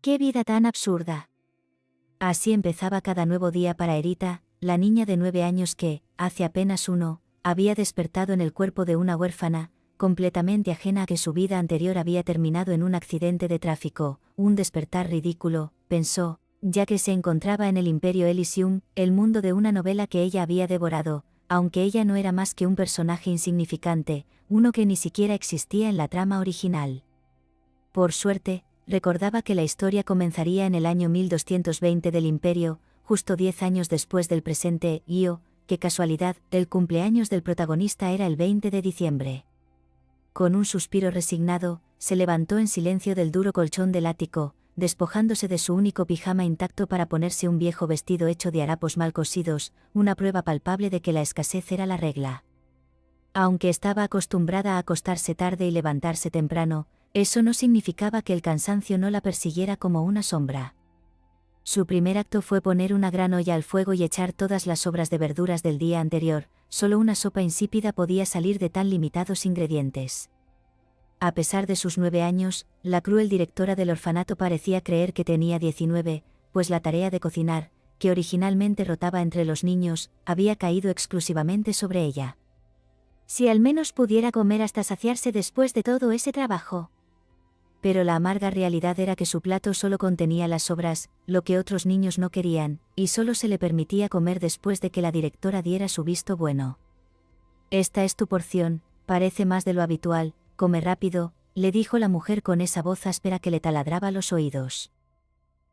¡Qué vida tan absurda! Así empezaba cada nuevo día para Erita, la niña de 9 años que, hace apenas uno, había despertado en el cuerpo de una huérfana, completamente ajena a que su vida anterior había terminado en un accidente de tráfico, un despertar ridículo, pensó, ya que se encontraba en el Imperio Elysium, el mundo de una novela que ella había devorado, aunque ella no era más que un personaje insignificante, uno que ni siquiera existía en la trama original. Por suerte, recordaba que la historia comenzaría en el año 1220 del Imperio, justo 10 años después del presente, y qué casualidad, el cumpleaños del protagonista era el 20 de diciembre. Con un suspiro resignado, se levantó en silencio del duro colchón del ático, despojándose de su único pijama intacto para ponerse un viejo vestido hecho de harapos mal cosidos, una prueba palpable de que la escasez era la regla. Aunque estaba acostumbrada a acostarse tarde y levantarse temprano, eso no significaba que el cansancio no la persiguiera como una sombra. Su primer acto fue poner una gran olla al fuego y echar todas las sobras de verduras del día anterior, solo una sopa insípida podía salir de tan limitados ingredientes. A pesar de sus 9 años, la cruel directora del orfanato parecía creer que tenía 19, pues la tarea de cocinar, que originalmente rotaba entre los niños, había caído exclusivamente sobre ella. Si al menos pudiera comer hasta saciarse después de todo ese trabajo. Pero la amarga realidad era que su plato solo contenía las sobras, lo que otros niños no querían, y solo se le permitía comer después de que la directora diera su visto bueno. «Esta es tu porción, parece más de lo habitual, come rápido», le dijo la mujer con esa voz áspera que le taladraba los oídos.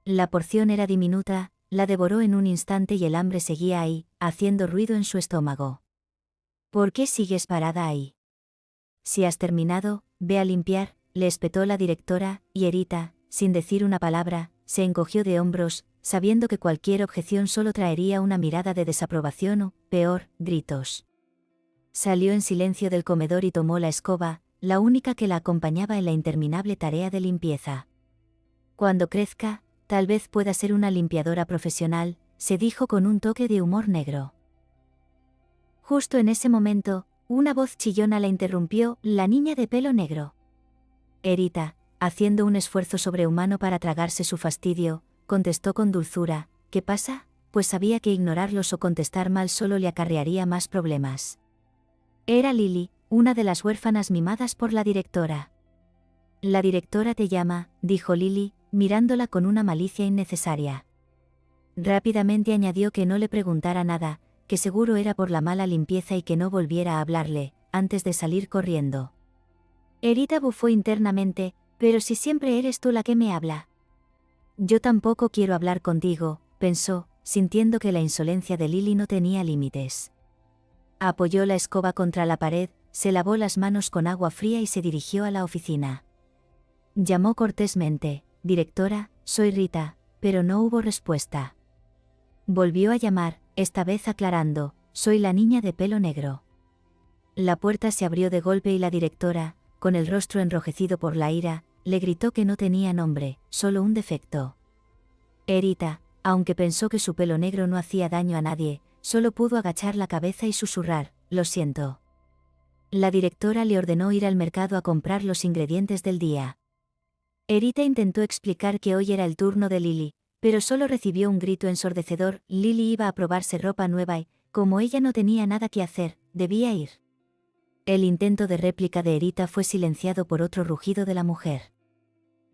La porción era diminuta, la devoró en un instante y el hambre seguía ahí, haciendo ruido en su estómago. «¿Por qué sigues parada ahí? Si has terminado, ve a limpiar», le espetó la directora, y Erita, sin decir una palabra, se encogió de hombros, sabiendo que cualquier objeción solo traería una mirada de desaprobación o, peor, gritos. Salió en silencio del comedor y tomó la escoba, la única que la acompañaba en la interminable tarea de limpieza. «Cuando crezca, tal vez pueda ser una limpiadora profesional», se dijo con un toque de humor negro. Justo en ese momento, una voz chillona la interrumpió, la niña de pelo negro. Erita, haciendo un esfuerzo sobrehumano para tragarse su fastidio, contestó con dulzura, «¿Qué pasa?», pues sabía que ignorarlos o contestar mal solo le acarrearía más problemas. Era Lily, una de las huérfanas mimadas por la directora. «La directora te llama», dijo Lily, mirándola con una malicia innecesaria. Rápidamente añadió que no le preguntara nada, que seguro era por la mala limpieza y que no volviera a hablarle, antes de salir corriendo. Erita bufó internamente, «pero si siempre eres tú la que me habla». «Yo tampoco quiero hablar contigo», pensó, sintiendo que la insolencia de Lily no tenía límites. Apoyó la escoba contra la pared, se lavó las manos con agua fría y se dirigió a la oficina. Llamó cortésmente, «Directora, soy Rita», pero no hubo respuesta. Volvió a llamar, esta vez aclarando, «soy la niña de pelo negro». La puerta se abrió de golpe y la directora, con el rostro enrojecido por la ira, le gritó que no tenía nombre, solo un defecto. Erita, aunque pensó que su pelo negro no hacía daño a nadie, solo pudo agachar la cabeza y susurrar, «lo siento». La directora le ordenó ir al mercado a comprar los ingredientes del día. Erita intentó explicar que hoy era el turno de Lily, pero solo recibió un grito ensordecedor. Lily iba a probarse ropa nueva y, como ella no tenía nada que hacer, debía ir. El intento de réplica de Erita fue silenciado por otro rugido de la mujer.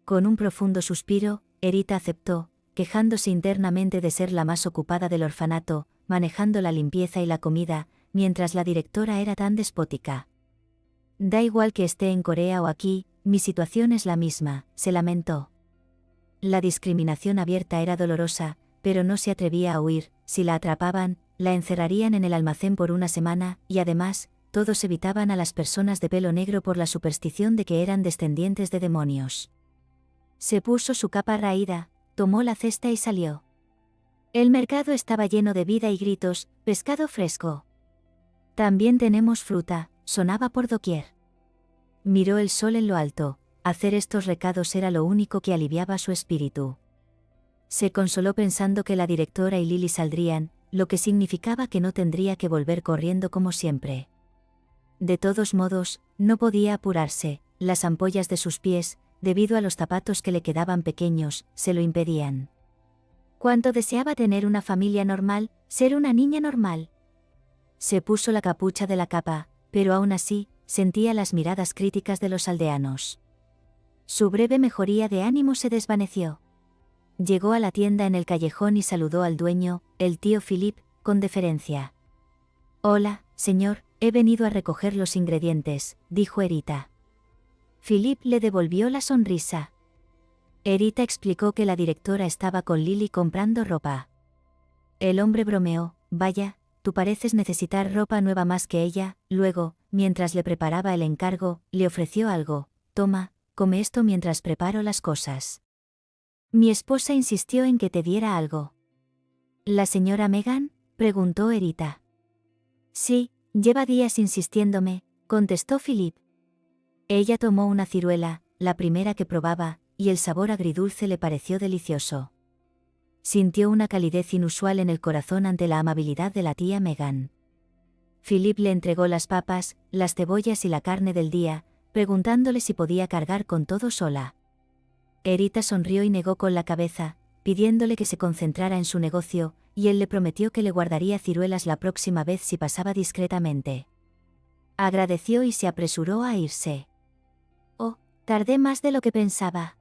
Con un profundo suspiro, Erita aceptó, quejándose internamente de ser la más ocupada del orfanato, manejando la limpieza y la comida, mientras la directora era tan despótica. «Da igual que esté en Corea o aquí, mi situación es la misma», se lamentó. La discriminación abierta era dolorosa, pero no se atrevía a huir. Si la atrapaban, la encerrarían en el almacén por una semana, y además, todos evitaban a las personas de pelo negro por la superstición de que eran descendientes de demonios. Se puso su capa raída, tomó la cesta y salió. El mercado estaba lleno de vida y gritos, «pescado fresco». «También tenemos fruta», sonaba por doquier. Miró el sol en lo alto, hacer estos recados era lo único que aliviaba su espíritu. Se consoló pensando que la directora y Lily saldrían, lo que significaba que no tendría que volver corriendo como siempre. De todos modos, no podía apurarse, las ampollas de sus pies, debido a los zapatos que le quedaban pequeños, se lo impedían. Cuánto deseaba tener una familia normal, ser una niña normal. Se puso la capucha de la capa, pero aún así, sentía las miradas críticas de los aldeanos. Su breve mejoría de ánimo se desvaneció. Llegó a la tienda en el callejón y saludó al dueño, el tío Philip, con deferencia. «Hola, señor, he venido a recoger los ingredientes», dijo Erita. Philip le devolvió la sonrisa. Erita explicó que la directora estaba con Lily comprando ropa. El hombre bromeó: «Vaya, tú pareces necesitar ropa nueva más que ella». Luego, mientras le preparaba el encargo, le ofreció algo: «Toma, come esto mientras preparo las cosas». «Mi esposa insistió en que te diera algo». «¿La señora Megan?», preguntó Erita. «Sí, lleva días insistiéndome», contestó Philip. Ella tomó una ciruela, la primera que probaba, y el sabor agridulce le pareció delicioso. Sintió una calidez inusual en el corazón ante la amabilidad de la tía Megan. Philip le entregó las papas, las cebollas y la carne del día, preguntándole si podía cargar con todo sola. Erita sonrió y negó con la cabeza, pidiéndole que se concentrara en su negocio, y él le prometió que le guardaría ciruelas la próxima vez si pasaba discretamente. Agradeció y se apresuró a irse. «Oh, tardé más de lo que pensaba.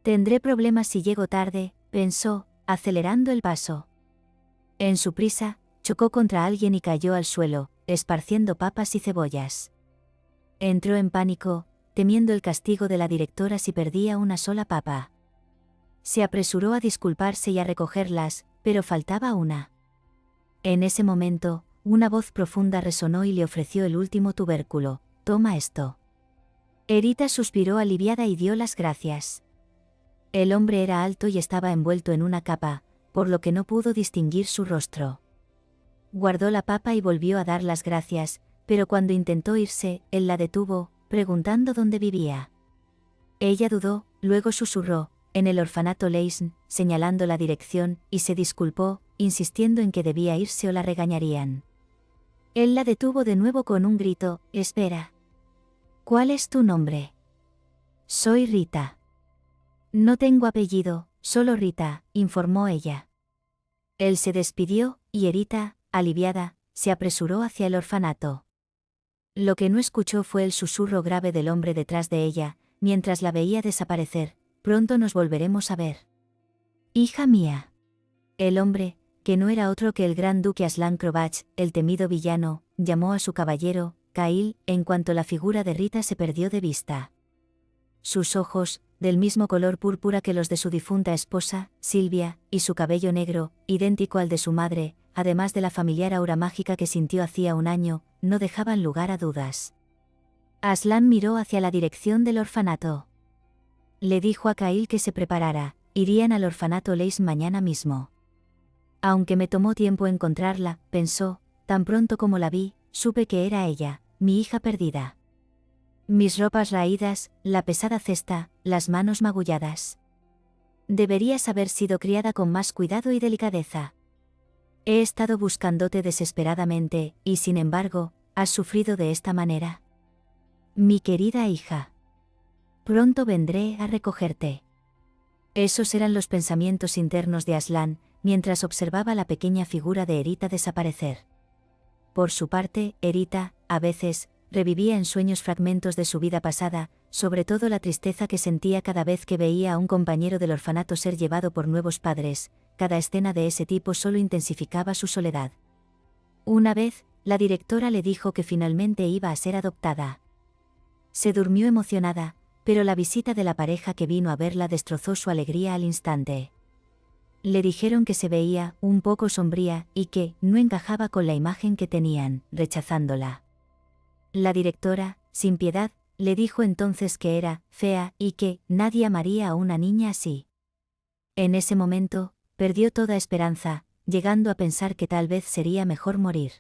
Tendré problemas si llego tarde», pensó, acelerando el paso. En su prisa, chocó contra alguien y cayó al suelo, esparciendo papas y cebollas. Entró en pánico, temiendo el castigo de la directora si perdía una sola papa. Se apresuró a disculparse y a recogerlas, pero faltaba una. En ese momento, una voz profunda resonó y le ofreció el último tubérculo: «Toma esto». Erita suspiró aliviada y dio las gracias. El hombre era alto y estaba envuelto en una capa, por lo que no pudo distinguir su rostro. Guardó la papa y volvió a dar las gracias, pero cuando intentó irse, él la detuvo, preguntando dónde vivía. Ella dudó, luego susurró: «En el orfanato Leisn», señalando la dirección, y se disculpó, insistiendo en que debía irse o la regañarían. Él la detuvo de nuevo con un grito: «Espera. ¿Cuál es tu nombre?» «Soy Rita». «No tengo apellido, solo Rita», informó ella. Él se despidió, y Erita, aliviada, se apresuró hacia el orfanato. Lo que no escuchó fue el susurro grave del hombre detrás de ella, mientras la veía desaparecer: «Pronto nos volveremos a ver. Hija mía». El hombre, que no era otro que el gran duque Aslan Krovach, el temido villano, llamó a su caballero, Kail, en cuanto la figura de Rita se perdió de vista. Sus ojos, del mismo color púrpura que los de su difunta esposa, Silvia, y su cabello negro, idéntico al de su madre, además de la familiar aura mágica que sintió hacía un año, no dejaban lugar a dudas. Aslan miró hacia la dirección del orfanato. Le dijo a Kail que se preparara: irían al orfanato Leisn mañana mismo. Aunque me tomó tiempo encontrarla, pensó, tan pronto como la vi, supe que era ella, mi hija perdida. Mis ropas raídas, la pesada cesta, las manos magulladas. Deberías haber sido criada con más cuidado y delicadeza. He estado buscándote desesperadamente, y sin embargo, has sufrido de esta manera. Mi querida hija. Pronto vendré a recogerte. Esos eran los pensamientos internos de Aslan, mientras observaba la pequeña figura de Erita desaparecer. Por su parte, Erita, a veces, revivía en sueños fragmentos de su vida pasada, sobre todo la tristeza que sentía cada vez que veía a un compañero del orfanato ser llevado por nuevos padres. Cada escena de ese tipo solo intensificaba su soledad. Una vez, la directora le dijo que finalmente iba a ser adoptada. Se durmió emocionada, pero la visita de la pareja que vino a verla destrozó su alegría al instante. Le dijeron que se veía un poco sombría y que no encajaba con la imagen que tenían, rechazándola. La directora, sin piedad, le dijo entonces que era fea y que nadie amaría a una niña así. En ese momento, perdió toda esperanza, llegando a pensar que tal vez sería mejor morir.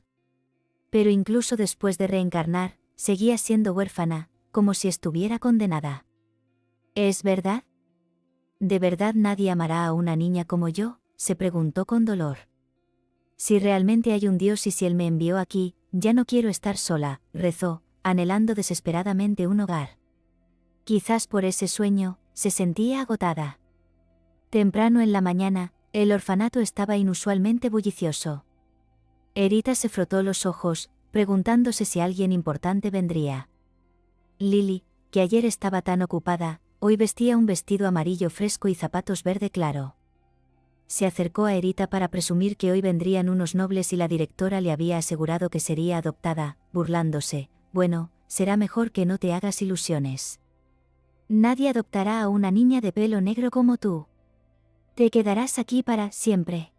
Pero incluso después de reencarnar, seguía siendo huérfana, como si estuviera condenada. ¿Es verdad? ¿De verdad nadie amará a una niña como yo?, se preguntó con dolor. Si realmente hay un Dios y si Él me envió aquí, ya no quiero estar sola, rezó, anhelando desesperadamente un hogar. Quizás por ese sueño, se sentía agotada. Temprano en la mañana, el orfanato estaba inusualmente bullicioso. Erita se frotó los ojos, preguntándose si alguien importante vendría. Lily, que ayer estaba tan ocupada, hoy vestía un vestido amarillo fresco y zapatos verde claro. Se acercó a Erita para presumir que hoy vendrían unos nobles y la directora le había asegurado que sería adoptada, burlándose. Bueno, será mejor que no te hagas ilusiones. Nadie adoptará a una niña de pelo negro como tú. Te quedarás aquí para siempre.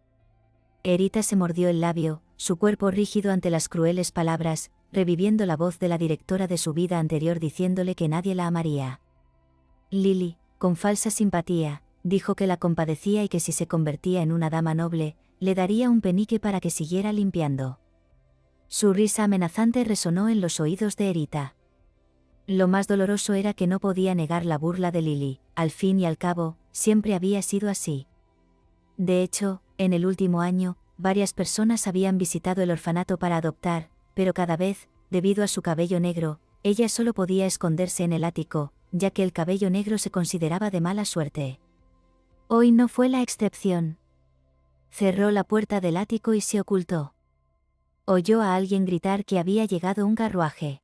Erita se mordió el labio, su cuerpo rígido ante las crueles palabras, reviviendo la voz de la directora de su vida anterior diciéndole que nadie la amaría. Lily, con falsa simpatía, dijo que la compadecía y que si se convertía en una dama noble, le daría un penique para que siguiera limpiando. Su risa amenazante resonó en los oídos de Erita. Lo más doloroso era que no podía negar la burla de Lily, al fin y al cabo, siempre había sido así. De hecho, en el último año, varias personas habían visitado el orfanato para adoptar, pero cada vez, debido a su cabello negro, ella solo podía esconderse en el ático, ya que el cabello negro se consideraba de mala suerte. Hoy no fue la excepción. Cerró la puerta del ático y se ocultó. Oyó a alguien gritar que había llegado un carruaje.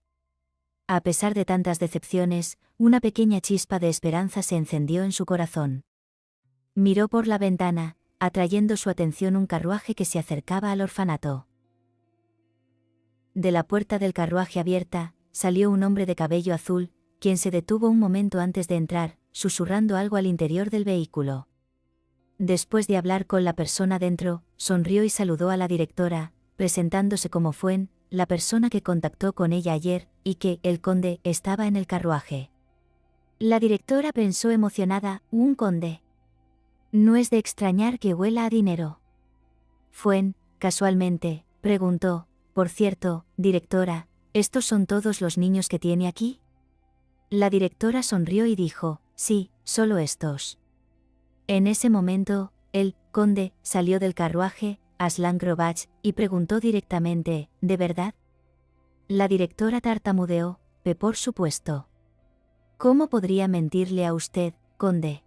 A pesar de tantas decepciones, una pequeña chispa de esperanza se encendió en su corazón. Miró por la ventana, atrayendo su atención un carruaje que se acercaba al orfanato. De la puerta del carruaje abierta, salió un hombre de cabello azul, quien se detuvo un momento antes de entrar, susurrando algo al interior del vehículo. Después de hablar con la persona dentro, sonrió y saludó a la directora, presentándose como Fuen, la persona que contactó con ella ayer, y que el conde estaba en el carruaje. La directora pensó emocionada, ¿un conde? No es de extrañar que huela a dinero. Fuen, casualmente, preguntó, por cierto, directora, ¿estos son todos los niños que tiene aquí? La directora sonrió y dijo, sí, solo estos. En ese momento, el conde salió del carruaje, Aslan Grovach, y preguntó directamente, ¿de verdad? La directora tartamudeó, por supuesto. ¿Cómo podría mentirle a usted, conde?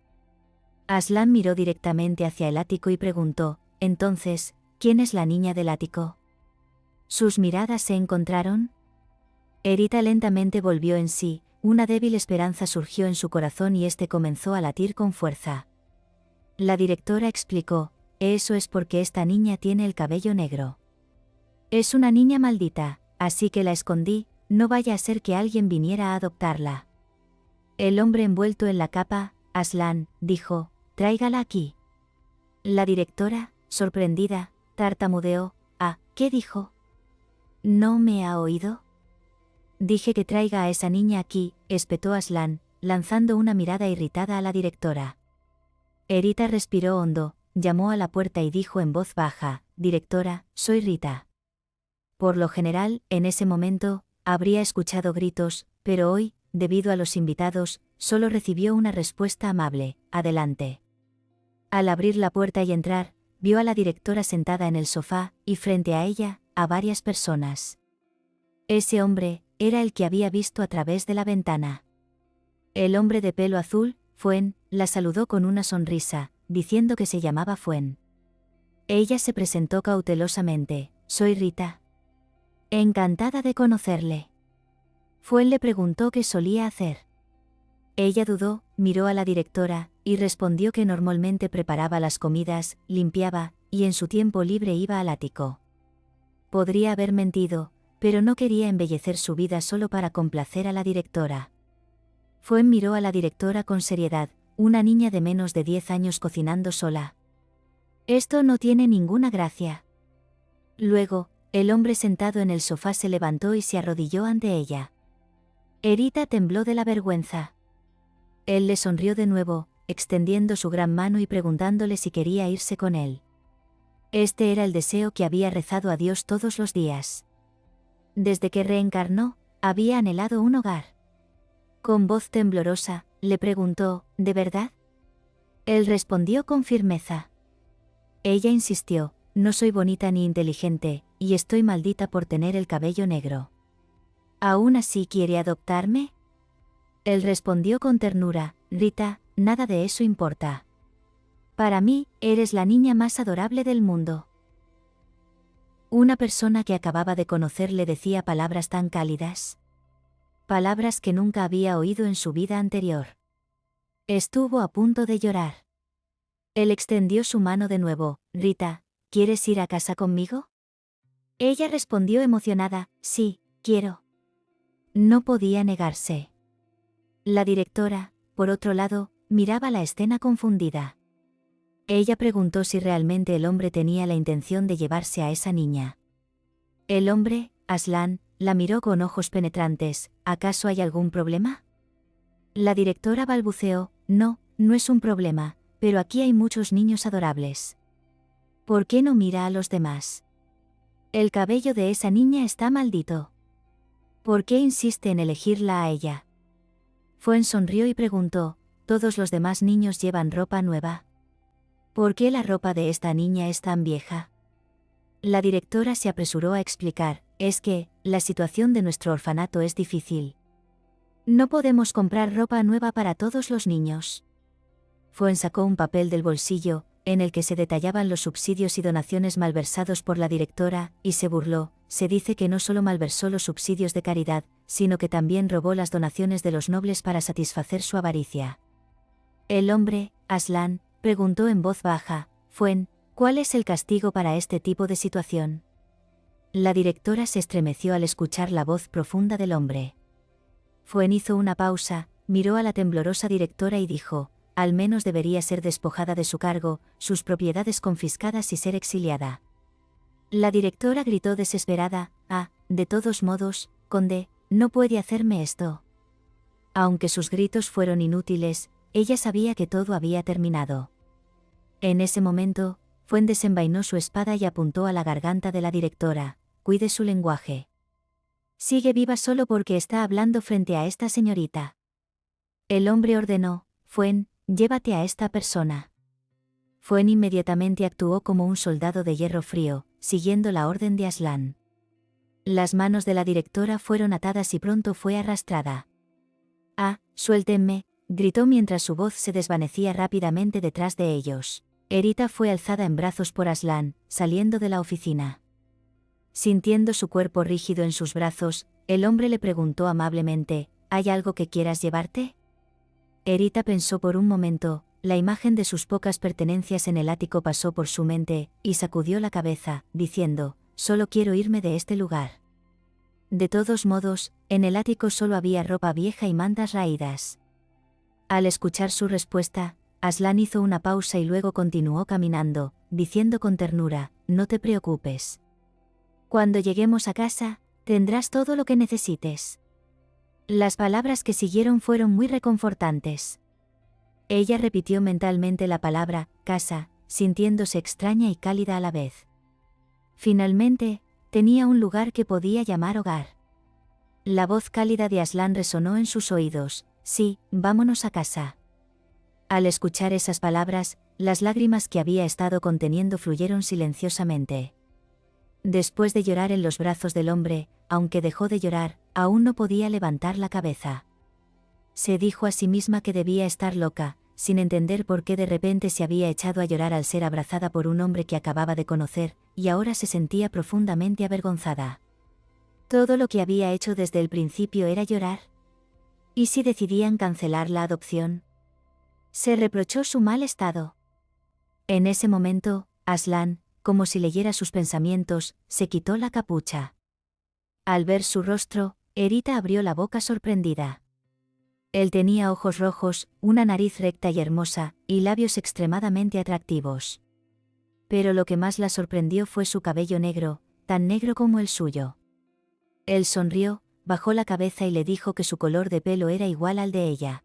Aslan miró directamente hacia el ático y preguntó, entonces, ¿quién es la niña del ático? ¿Sus miradas se encontraron? Erita lentamente volvió en sí, una débil esperanza surgió en su corazón y este comenzó a latir con fuerza. La directora explicó, eso es porque esta niña tiene el cabello negro. Es una niña maldita, así que la escondí, no vaya a ser que alguien viniera a adoptarla. El hombre envuelto en la capa, Aslan, dijo, tráigala aquí. La directora, sorprendida, tartamudeó, ¿qué dijo? ¿No me ha oído? Dije que traiga a esa niña aquí, espetó Aslan, lanzando una mirada irritada a la directora. Erita respiró hondo, llamó a la puerta y dijo en voz baja, directora, soy Rita. Por lo general, en ese momento, habría escuchado gritos, pero hoy, debido a los invitados, solo recibió una respuesta amable, adelante. Al abrir la puerta y entrar, vio a la directora sentada en el sofá, y frente a ella, a varias personas. Ese hombre, era el que había visto a través de la ventana. El hombre de pelo azul, Fuen, la saludó con una sonrisa, diciendo que se llamaba Fuen. Ella se presentó cautelosamente, soy Rita. Encantada de conocerle. Fuen le preguntó qué solía hacer. Ella dudó, miró a la directora, y respondió que normalmente preparaba las comidas, limpiaba, y en su tiempo libre iba al ático. Podría haber mentido, pero no quería embellecer su vida solo para complacer a la directora. Fuen miró a la directora con seriedad, una niña de menos de 10 años cocinando sola. Esto no tiene ninguna gracia. Luego, el hombre sentado en el sofá se levantó y se arrodilló ante ella. Erita tembló de la vergüenza. Él le sonrió de nuevo, extendiendo su gran mano y preguntándole si quería irse con él. Este era el deseo que había rezado a Dios todos los días. Desde que reencarnó, había anhelado un hogar. Con voz temblorosa, le preguntó, ¿de verdad? Él respondió con firmeza. Ella insistió, no soy bonita ni inteligente, y estoy maldita por tener el cabello negro. ¿Aún así quiere adoptarme? Él respondió con ternura, Rita, nada de eso importa. Para mí, eres la niña más adorable del mundo. Una persona que acababa de conocer le decía palabras tan cálidas. Palabras que nunca había oído en su vida anterior. Estuvo a punto de llorar. Él extendió su mano de nuevo, Rita, ¿quieres ir a casa conmigo? Ella respondió emocionada, sí, quiero. No podía negarse. La directora, por otro lado, miraba la escena confundida. Ella preguntó si realmente el hombre tenía la intención de llevarse a esa niña. El hombre, Aslan, la miró con ojos penetrantes, ¿acaso hay algún problema? La directora balbuceó, no, no es un problema, pero aquí hay muchos niños adorables. ¿Por qué no mira a los demás? El cabello de esa niña está maldito. ¿Por qué insiste en elegirla a ella? Fuen sonrió y preguntó, ¿todos los demás niños llevan ropa nueva? ¿Por qué la ropa de esta niña es tan vieja? La directora se apresuró a explicar, es que, la situación de nuestro orfanato es difícil. No podemos comprar ropa nueva para todos los niños. Fuen sacó un papel del bolsillo, en el que se detallaban los subsidios y donaciones malversados por la directora, y se burló, se dice que no solo malversó los subsidios de caridad, sino que también robó las donaciones de los nobles para satisfacer su avaricia. El hombre, Aslan, preguntó en voz baja, Fuen, ¿cuál es el castigo para este tipo de situación? La directora se estremeció al escuchar la voz profunda del hombre. Fuen hizo una pausa, miró a la temblorosa directora y dijo, al menos debería ser despojada de su cargo, sus propiedades confiscadas y ser exiliada. La directora gritó desesperada, de todos modos, conde, no puede hacerme esto. Aunque sus gritos fueron inútiles, ella sabía que todo había terminado. En ese momento, Fuen desenvainó su espada y apuntó a la garganta de la directora, cuide su lenguaje. Sigue viva solo porque está hablando frente a esta señorita. El hombre ordenó, Fuen, llévate a esta persona. Fuen inmediatamente actuó como un soldado de hierro frío, siguiendo la orden de Aslan. Las manos de la directora fueron atadas y pronto fue arrastrada. Suéltenme, gritó mientras su voz se desvanecía rápidamente detrás de ellos. Erita fue alzada en brazos por Aslan, saliendo de la oficina. Sintiendo su cuerpo rígido en sus brazos, el hombre le preguntó amablemente, ¿hay algo que quieras llevarte? Erita pensó por un momento, la imagen de sus pocas pertenencias en el ático pasó por su mente, y sacudió la cabeza, diciendo, solo quiero irme de este lugar. De todos modos, en el ático solo había ropa vieja y mantas raídas. Al escuchar su respuesta, Aslan hizo una pausa y luego continuó caminando, diciendo con ternura, no te preocupes. Cuando lleguemos a casa, tendrás todo lo que necesites. Las palabras que siguieron fueron muy reconfortantes. Ella repitió mentalmente la palabra, casa, sintiéndose extraña y cálida a la vez. Finalmente, tenía un lugar que podía llamar hogar. La voz cálida de Aslan resonó en sus oídos, sí, vámonos a casa. Al escuchar esas palabras, las lágrimas que había estado conteniendo fluyeron silenciosamente. Después de llorar en los brazos del hombre, aunque dejó de llorar, aún no podía levantar la cabeza. Se dijo a sí misma que debía estar loca, sin entender por qué de repente se había echado a llorar al ser abrazada por un hombre que acababa de conocer, y ahora se sentía profundamente avergonzada. Todo lo que había hecho desde el principio era llorar. ¿Y si decidían cancelar la adopción? Se reprochó su mal estado. En ese momento, Aslan, como si leyera sus pensamientos, se quitó la capucha. Al ver su rostro, Erita abrió la boca sorprendida. Él tenía ojos rojos, una nariz recta y hermosa, y labios extremadamente atractivos. Pero lo que más la sorprendió fue su cabello negro, tan negro como el suyo. Él sonrió, bajó la cabeza y le dijo que su color de pelo era igual al de ella.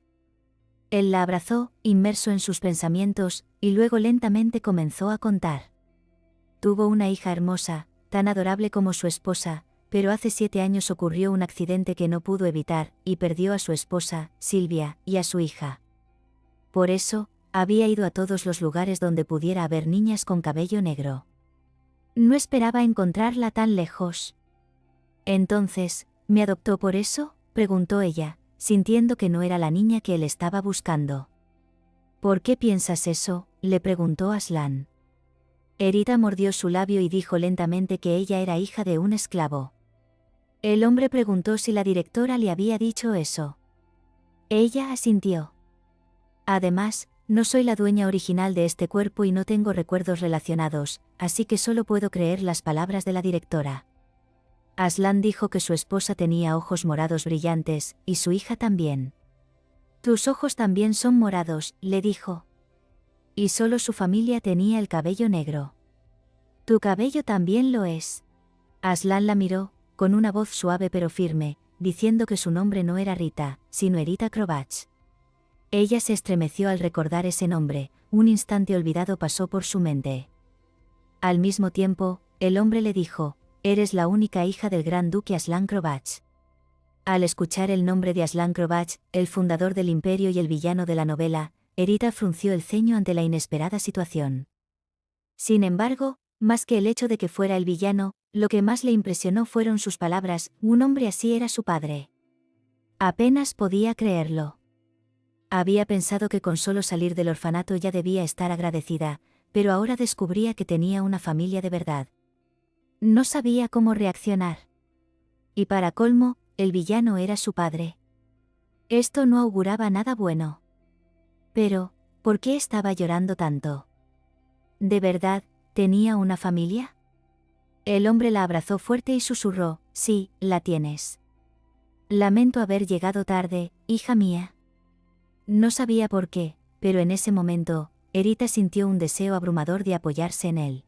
Él la abrazó, inmerso en sus pensamientos, y luego lentamente comenzó a contar. Tuvo una hija hermosa, tan adorable como su esposa, pero hace 7 años ocurrió un accidente que no pudo evitar, y perdió a su esposa, Silvia, y a su hija. Por eso, había ido a todos los lugares donde pudiera haber niñas con cabello negro. No esperaba encontrarla tan lejos. Entonces, ¿me adoptó por eso?, preguntó ella, sintiendo que no era la niña que él estaba buscando. ¿Por qué piensas eso?, le preguntó Aslan. Erita mordió su labio y dijo lentamente que ella era hija de un esclavo. El hombre preguntó si la directora le había dicho eso. Ella asintió. Además, no soy la dueña original de este cuerpo y no tengo recuerdos relacionados, así que solo puedo creer las palabras de la directora. Aslan dijo que su esposa tenía ojos morados brillantes, y su hija también. Tus ojos también son morados, le dijo. Y solo su familia tenía el cabello negro. Tu cabello también lo es. Aslan la miró, con una voz suave pero firme, diciendo que su nombre no era Rita, sino Erita Krovach. Ella se estremeció al recordar ese nombre, un instante olvidado pasó por su mente. Al mismo tiempo, el hombre le dijo, eres la única hija del gran duque Aslan Krovach. Al escuchar el nombre de Aslan Krovach, el fundador del imperio y el villano de la novela, Erita frunció el ceño ante la inesperada situación. Sin embargo, más que el hecho de que fuera el villano, lo que más le impresionó fueron sus palabras, un hombre así era su padre. Apenas podía creerlo. Había pensado que con solo salir del orfanato ya debía estar agradecida, pero ahora descubría que tenía una familia de verdad. No sabía cómo reaccionar. Y para colmo, el villano era su padre. Esto no auguraba nada bueno. Pero, ¿por qué estaba llorando tanto? ¿De verdad, tenía una familia? El hombre la abrazó fuerte y susurró, sí, la tienes. Lamento haber llegado tarde, hija mía. No sabía por qué, pero en ese momento, Erita sintió un deseo abrumador de apoyarse en él.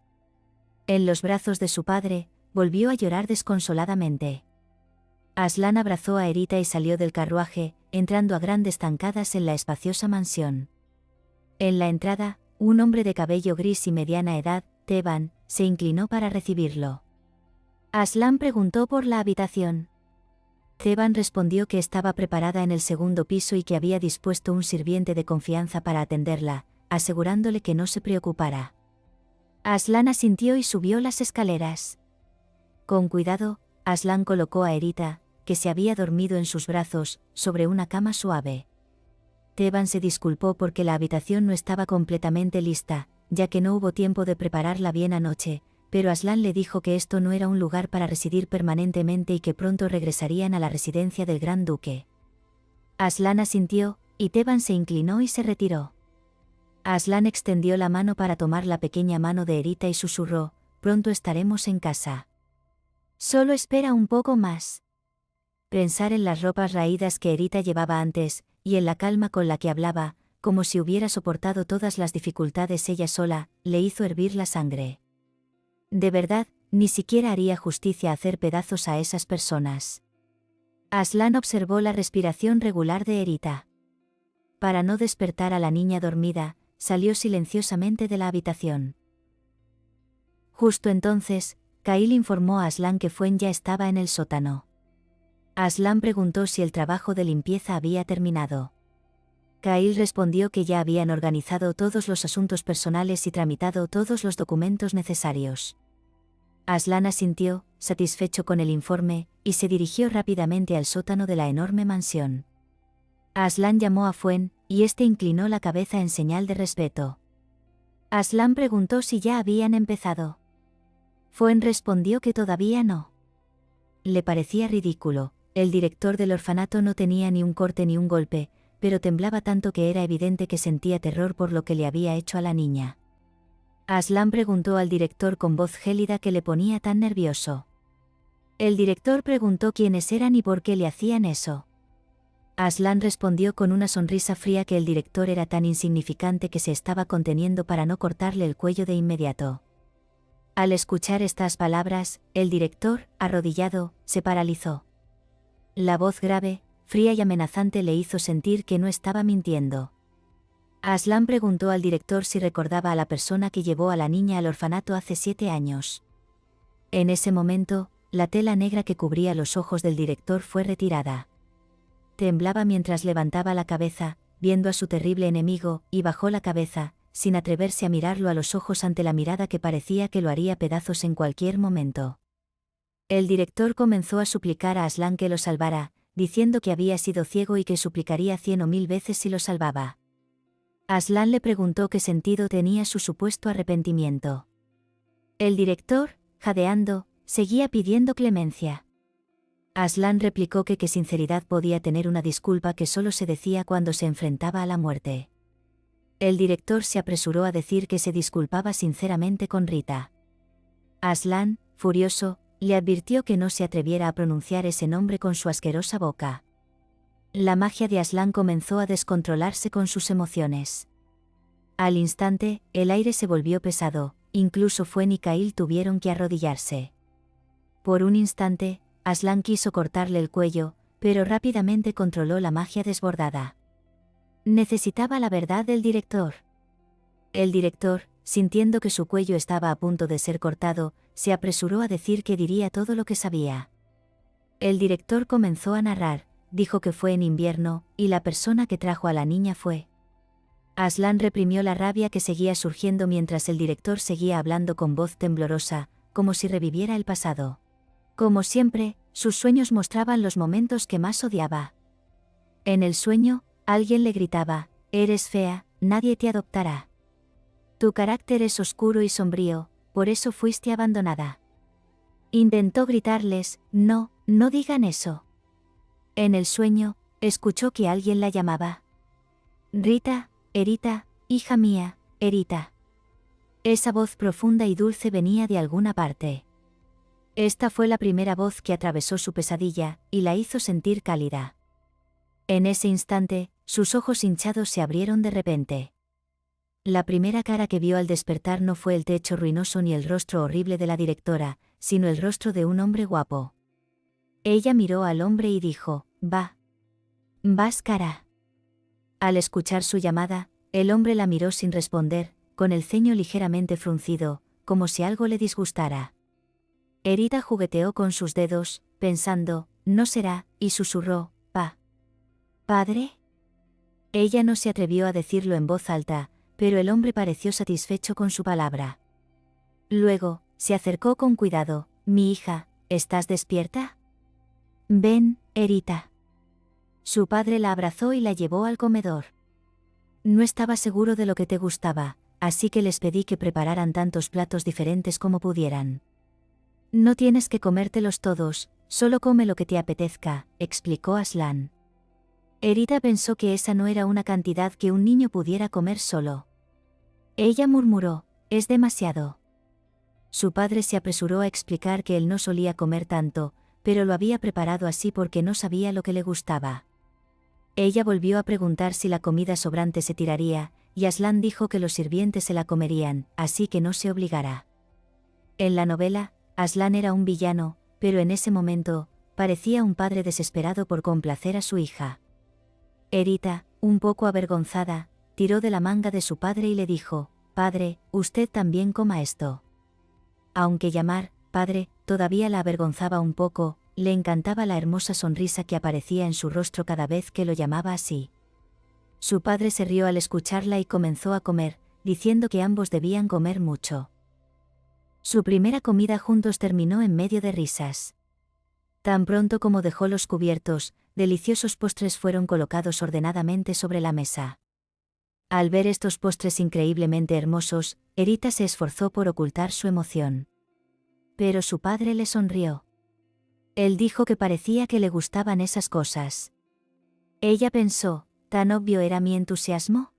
En los brazos de su padre, volvió a llorar desconsoladamente. Aslan abrazó a Erita y salió del carruaje, entrando a grandes zancadas en la espaciosa mansión. En la entrada, un hombre de cabello gris y mediana edad, Teban, se inclinó para recibirlo. Aslan preguntó por la habitación. Teban respondió que estaba preparada en el segundo piso y que había dispuesto un sirviente de confianza para atenderla, asegurándole que no se preocupara. Aslan asintió y subió las escaleras. Con cuidado, Aslan colocó a Erita, que se había dormido en sus brazos, sobre una cama suave. Teban se disculpó porque la habitación no estaba completamente lista, ya que no hubo tiempo de prepararla bien anoche, pero Aslan le dijo que esto no era un lugar para residir permanentemente y que pronto regresarían a la residencia del gran duque. Aslan asintió, y Teban se inclinó y se retiró. Aslan extendió la mano para tomar la pequeña mano de Erita y susurró, pronto estaremos en casa. Solo espera un poco más. Pensar en las ropas raídas que Erita llevaba antes, y en la calma con la que hablaba, como si hubiera soportado todas las dificultades ella sola, le hizo hervir la sangre. De verdad, ni siquiera haría justicia hacer pedazos a esas personas. Aslan observó la respiración regular de Erita. Para no despertar a la niña dormida, salió silenciosamente de la habitación. Justo entonces, Kail informó a Aslan que Fuen ya estaba en el sótano. Aslan preguntó si el trabajo de limpieza había terminado. Kail respondió que ya habían organizado todos los asuntos personales y tramitado todos los documentos necesarios. Aslan asintió, satisfecho con el informe, y se dirigió rápidamente al sótano de la enorme mansión. Aslan llamó a Fuen, y éste inclinó la cabeza en señal de respeto. Aslan preguntó si ya habían empezado. Fuen respondió que todavía no. Le parecía ridículo, el director del orfanato no tenía ni un corte ni un golpe, pero temblaba tanto que era evidente que sentía terror por lo que le había hecho a la niña. Aslan preguntó al director con voz gélida que le ponía tan nervioso. El director preguntó quiénes eran y por qué le hacían eso. Aslan respondió con una sonrisa fría que el director era tan insignificante que se estaba conteniendo para no cortarle el cuello de inmediato. Al escuchar estas palabras, el director, arrodillado, se paralizó. La voz grave, fría y amenazante le hizo sentir que no estaba mintiendo. Aslan preguntó al director si recordaba a la persona que llevó a la niña al orfanato hace 7 años. En ese momento, la tela negra que cubría los ojos del director fue retirada. Temblaba mientras levantaba la cabeza, viendo a su terrible enemigo, y bajó la cabeza, sin atreverse a mirarlo a los ojos ante la mirada que parecía que lo haría pedazos en cualquier momento. El director comenzó a suplicar a Aslan que lo salvara, diciendo que había sido ciego y que suplicaría 100 o 1000 veces si lo salvaba. Aslan le preguntó qué sentido tenía su supuesto arrepentimiento. El director, jadeando, seguía pidiendo clemencia. Aslan replicó que qué sinceridad podía tener una disculpa que solo se decía cuando se enfrentaba a la muerte. El director se apresuró a decir que se disculpaba sinceramente con Rita. Aslan, furioso, le advirtió que no se atreviera a pronunciar ese nombre con su asquerosa boca. La magia de Aslan comenzó a descontrolarse con sus emociones. Al instante, el aire se volvió pesado, incluso Fuen y Kail tuvieron que arrodillarse. Por un instante, Aslan quiso cortarle el cuello, pero rápidamente controló la magia desbordada. Necesitaba la verdad del director. El director, sintiendo que su cuello estaba a punto de ser cortado, se apresuró a decir que diría todo lo que sabía. El director comenzó a narrar, dijo que fue en invierno, y la persona que trajo a la niña fue. Aslan reprimió la rabia que seguía surgiendo mientras el director seguía hablando con voz temblorosa, como si reviviera el pasado. Como siempre, sus sueños mostraban los momentos que más odiaba. En el sueño, alguien le gritaba, «Eres fea, nadie te adoptará. Tu carácter es oscuro y sombrío, por eso fuiste abandonada». Intentó gritarles, «No, no digan eso». En el sueño, escuchó que alguien la llamaba. «Rita, Erita, hija mía, Erita». Esa voz profunda y dulce venía de alguna parte. Esta fue la primera voz que atravesó su pesadilla, y la hizo sentir cálida. En ese instante, sus ojos hinchados se abrieron de repente. La primera cara que vio al despertar no fue el techo ruinoso ni el rostro horrible de la directora, sino el rostro de un hombre guapo. Ella miró al hombre y dijo, «Va. Vas, cara». Al escuchar su llamada, el hombre la miró sin responder, con el ceño ligeramente fruncido, como si algo le disgustara. Erita jugueteó con sus dedos, pensando, «No será», y susurró, «Pa. ¿Padre?». Ella no se atrevió a decirlo en voz alta, pero el hombre pareció satisfecho con su palabra. Luego, se acercó con cuidado, «Mi hija, ¿estás despierta? Ven, Erita». Su padre la abrazó y la llevó al comedor. No estaba seguro de lo que te gustaba, así que les pedí que prepararan tantos platos diferentes como pudieran. «No tienes que comértelos todos, solo come lo que te apetezca», explicó Aslan. Erita pensó que esa no era una cantidad que un niño pudiera comer solo. Ella murmuró, «Es demasiado». Su padre se apresuró a explicar que él no solía comer tanto, pero lo había preparado así porque no sabía lo que le gustaba. Ella volvió a preguntar si la comida sobrante se tiraría, y Aslan dijo que los sirvientes se la comerían, así que no se obligara. En la novela, Aslan era un villano, pero en ese momento, parecía un padre desesperado por complacer a su hija. Erita, un poco avergonzada, tiró de la manga de su padre y le dijo, «Padre, usted también coma esto». Aunque llamar «padre» todavía la avergonzaba un poco, le encantaba la hermosa sonrisa que aparecía en su rostro cada vez que lo llamaba así. Su padre se rió al escucharla y comenzó a comer, diciendo que ambos debían comer mucho. Su primera comida juntos terminó en medio de risas. Tan pronto como dejó los cubiertos, deliciosos postres fueron colocados ordenadamente sobre la mesa. Al ver estos postres increíblemente hermosos, Erita se esforzó por ocultar su emoción. Pero su padre le sonrió. Él dijo que parecía que le gustaban esas cosas. Ella pensó, ¿tan obvio era mi entusiasmo?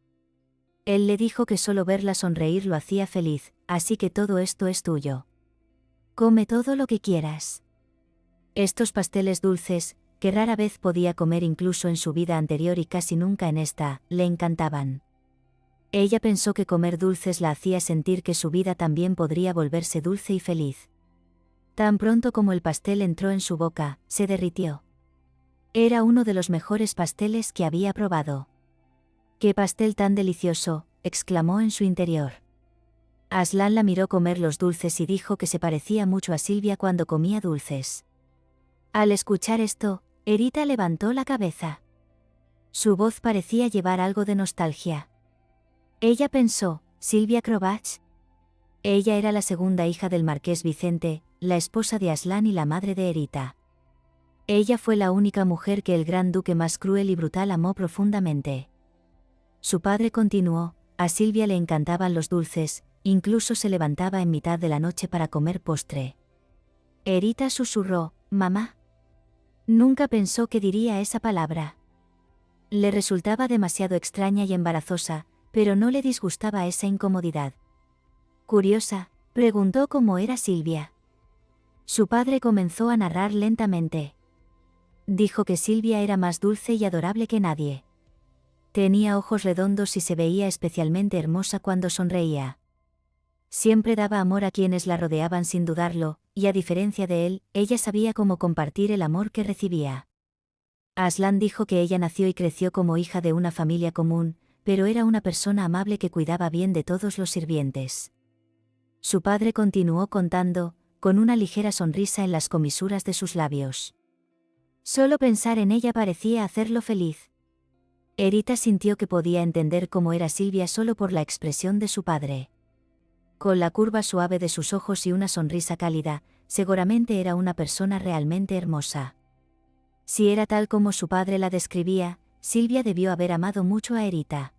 Él le dijo que solo verla sonreír lo hacía feliz, así que todo esto es tuyo. Come todo lo que quieras. Estos pasteles dulces, que rara vez podía comer incluso en su vida anterior y casi nunca en esta, le encantaban. Ella pensó que comer dulces la hacía sentir que su vida también podría volverse dulce y feliz. Tan pronto como el pastel entró en su boca, se derritió. Era uno de los mejores pasteles que había probado. «¡Qué pastel tan delicioso!», exclamó en su interior. Aslan la miró comer los dulces y dijo que se parecía mucho a Silvia cuando comía dulces. Al escuchar esto, Erita levantó la cabeza. Su voz parecía llevar algo de nostalgia. Ella pensó, ¿Silvia Krovach? Ella era la segunda hija del marqués Vicente, la esposa de Aslan y la madre de Erita. Ella fue la única mujer que el gran duque más cruel y brutal amó profundamente. Su padre continuó, a Silvia le encantaban los dulces, incluso se levantaba en mitad de la noche para comer postre. Erita susurró, «Mamá». Nunca pensó que diría esa palabra. Le resultaba demasiado extraña y embarazosa, pero no le disgustaba esa incomodidad. Curiosa, preguntó cómo era Silvia. Su padre comenzó a narrar lentamente. Dijo que Silvia era más dulce y adorable que nadie. Tenía ojos redondos y se veía especialmente hermosa cuando sonreía. Siempre daba amor a quienes la rodeaban sin dudarlo, y a diferencia de él, ella sabía cómo compartir el amor que recibía. Aslan dijo que ella nació y creció como hija de una familia común, pero era una persona amable que cuidaba bien de todos los sirvientes. Su padre continuó contando, con una ligera sonrisa en las comisuras de sus labios. Solo pensar en ella parecía hacerlo feliz. Erita sintió que podía entender cómo era Silvia solo por la expresión de su padre. Con la curva suave de sus ojos y una sonrisa cálida, seguramente era una persona realmente hermosa. Si era tal como su padre la describía, Silvia debió haber amado mucho a Erita.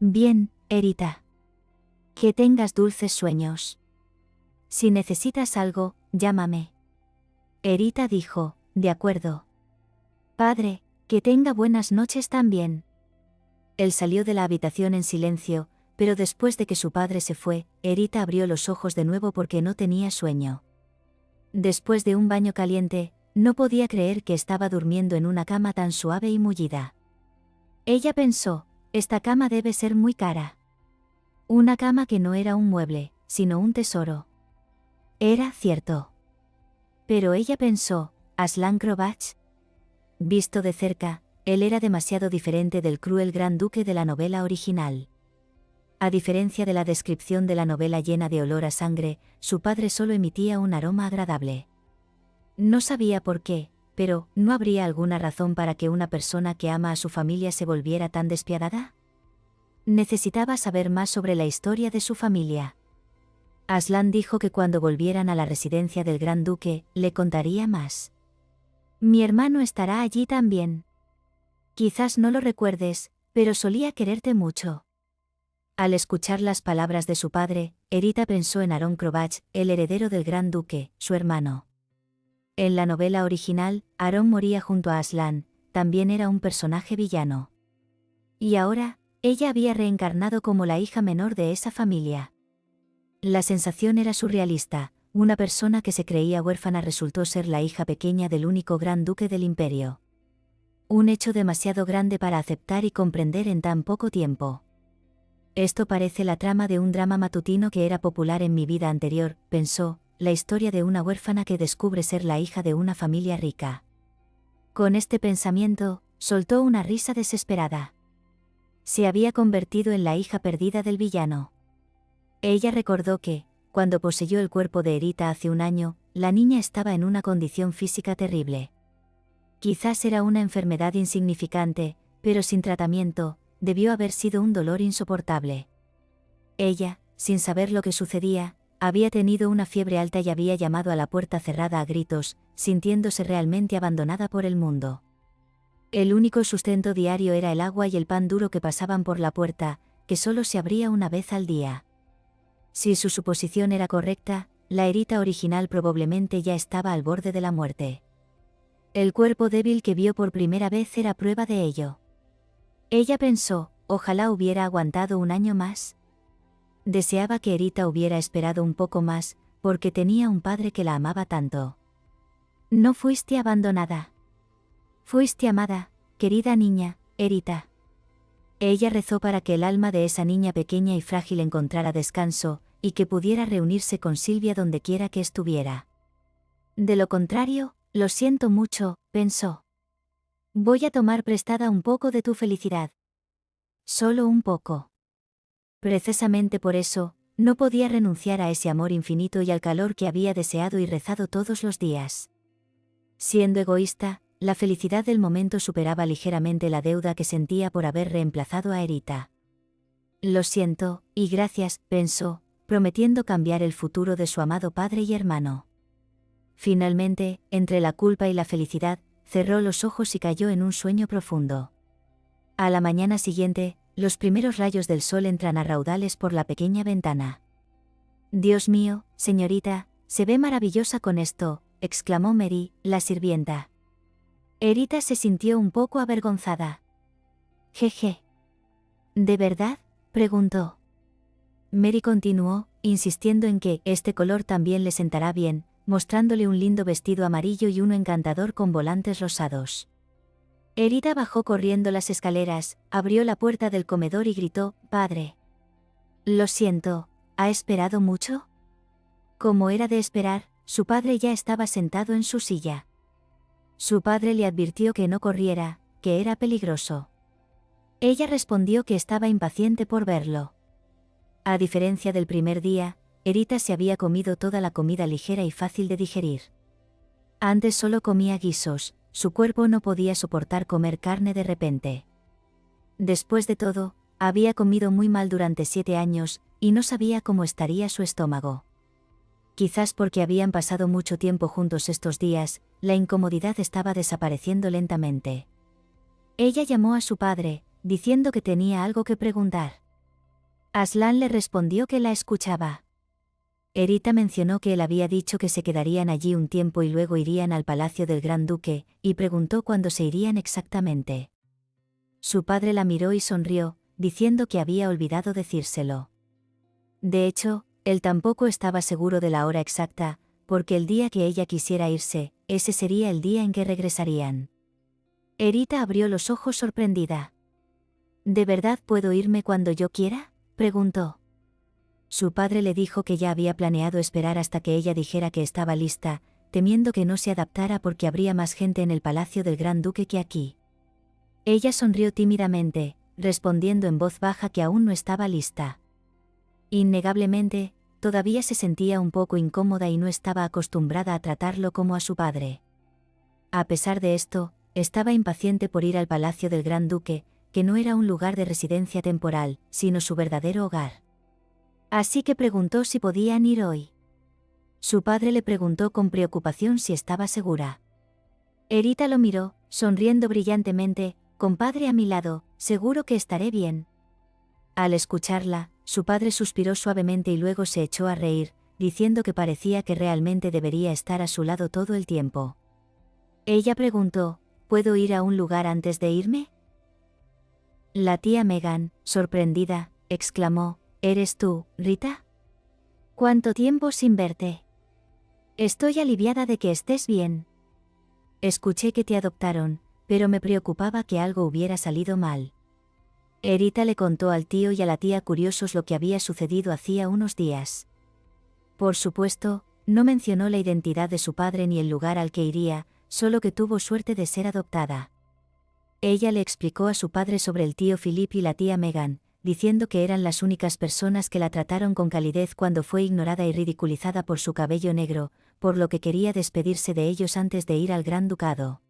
Bien, Erita. Que tengas dulces sueños. Si necesitas algo, llámame. Erita dijo, de acuerdo. Padre, que tenga buenas noches también. Él salió de la habitación en silencio, pero después de que su padre se fue, Erita abrió los ojos de nuevo porque no tenía sueño. Después de un baño caliente, no podía creer que estaba durmiendo en una cama tan suave y mullida. Ella pensó, esta cama debe ser muy cara. Una cama que no era un mueble, sino un tesoro. Era cierto. Pero ella pensó, Aslan Krovach. Visto de cerca, él era demasiado diferente del cruel gran duque de la novela original. A diferencia de la descripción de la novela llena de olor a sangre, su padre solo emitía un aroma agradable. No sabía por qué, pero ¿no habría alguna razón para que una persona que ama a su familia se volviera tan despiadada? Necesitaba saber más sobre la historia de su familia. Aslan dijo que cuando volvieran a la residencia del gran duque, le contaría más. Mi hermano estará allí también. Quizás no lo recuerdes, pero solía quererte mucho. Al escuchar las palabras de su padre, Erita pensó en Aron Krovach, el heredero del gran duque, su hermano. En la novela original, Aron moría junto a Aslan, también era un personaje villano. Y ahora, ella había reencarnado como la hija menor de esa familia. La sensación era surrealista, una persona que se creía huérfana resultó ser la hija pequeña del único gran duque del imperio. Un hecho demasiado grande para aceptar y comprender en tan poco tiempo. Esto parece la trama de un drama matutino que era popular en mi vida anterior, pensó, la historia de una huérfana que descubre ser la hija de una familia rica. Con este pensamiento, soltó una risa desesperada. Se había convertido en la hija perdida del villano. Ella recordó que, cuando poseyó el cuerpo de Erita hace un año, la niña estaba en una condición física terrible. Quizás era una enfermedad insignificante, pero sin tratamiento, debió haber sido un dolor insoportable. Ella, sin saber lo que sucedía, había tenido una fiebre alta y había llamado a la puerta cerrada a gritos, sintiéndose realmente abandonada por el mundo. El único sustento diario era el agua y el pan duro que pasaban por la puerta, que solo se abría una vez al día. Si su suposición era correcta, la Erita original probablemente ya estaba al borde de la muerte. El cuerpo débil que vio por primera vez era prueba de ello. Ella pensó, ojalá hubiera aguantado un año más. Deseaba que Erita hubiera esperado un poco más, porque tenía un padre que la amaba tanto. No fuiste abandonada. Fuiste amada, querida niña, Erita. Ella rezó para que el alma de esa niña pequeña y frágil encontrara descanso, y que pudiera reunirse con Silvia dondequiera que estuviera. De lo contrario, lo siento mucho, pensó. Voy a tomar prestada un poco de tu felicidad. Solo un poco. Precisamente por eso, no podía renunciar a ese amor infinito y al calor que había deseado y rezado todos los días. Siendo egoísta, la felicidad del momento superaba ligeramente la deuda que sentía por haber reemplazado a Erita. Lo siento, y gracias, pensó, prometiendo cambiar el futuro de su amado padre y hermano. Finalmente, entre la culpa y la felicidad, cerró los ojos y cayó en un sueño profundo. A la mañana siguiente, los primeros rayos del sol entran a raudales por la pequeña ventana. «Dios mío, señorita, se ve maravillosa con esto», exclamó Mary, la sirvienta. Erita se sintió un poco avergonzada. «Jeje». «¿De verdad?», preguntó. Mary continuó, insistiendo en que este color también le sentará bien, mostrándole un lindo vestido amarillo y uno encantador con volantes rosados. Erita bajó corriendo las escaleras, abrió la puerta del comedor y gritó: «Padre». «Lo siento, ¿ha esperado mucho?». Como era de esperar, su padre ya estaba sentado en su silla. Su padre le advirtió que no corriera, que era peligroso. Ella respondió que estaba impaciente por verlo. A diferencia del primer día, Erita se había comido toda la comida ligera y fácil de digerir. Antes solo comía guisos, su cuerpo no podía soportar comer carne de repente. Después de todo, había comido muy mal durante 7 años, y no sabía cómo estaría su estómago. Quizás porque habían pasado mucho tiempo juntos estos días, la incomodidad estaba desapareciendo lentamente. Ella llamó a su padre, diciendo que tenía algo que preguntar. Aslan le respondió que la escuchaba. Erita mencionó que él había dicho que se quedarían allí un tiempo y luego irían al palacio del Gran Duque, y preguntó cuándo se irían exactamente. Su padre la miró y sonrió, diciendo que había olvidado decírselo. De hecho, él tampoco estaba seguro de la hora exacta, porque el día que ella quisiera irse, ese sería el día en que regresarían. Erita abrió los ojos sorprendida. «¿De verdad puedo irme cuando yo quiera?», preguntó. Su padre le dijo que ya había planeado esperar hasta que ella dijera que estaba lista, temiendo que no se adaptara porque habría más gente en el palacio del Gran Duque que aquí. Ella sonrió tímidamente, respondiendo en voz baja que aún no estaba lista. Innegablemente, todavía se sentía un poco incómoda y no estaba acostumbrada a tratarlo como a su padre. A pesar de esto, estaba impaciente por ir al palacio del Gran Duque, que no era un lugar de residencia temporal, sino su verdadero hogar. Así que preguntó si podían ir hoy. Su padre le preguntó con preocupación si estaba segura. Erita lo miró, sonriendo brillantemente: «Compadre a mi lado, seguro que estaré bien». Al escucharla, su padre suspiró suavemente y luego se echó a reír, diciendo que parecía que realmente debería estar a su lado todo el tiempo. Ella preguntó: «¿Puedo ir a un lugar antes de irme?». La tía Megan, sorprendida, exclamó: «¿Eres tú, Rita? ¿Cuánto tiempo sin verte? Estoy aliviada de que estés bien. Escuché que te adoptaron, pero me preocupaba que algo hubiera salido mal». Erita le contó al tío y a la tía curiosos lo que había sucedido hacía unos días. Por supuesto, no mencionó la identidad de su padre ni el lugar al que iría, solo que tuvo suerte de ser adoptada. Ella le explicó a su padre sobre el tío Philip y la tía Megan, diciendo que eran las únicas personas que la trataron con calidez cuando fue ignorada y ridiculizada por su cabello negro, por lo que quería despedirse de ellos antes de ir al Gran Ducado.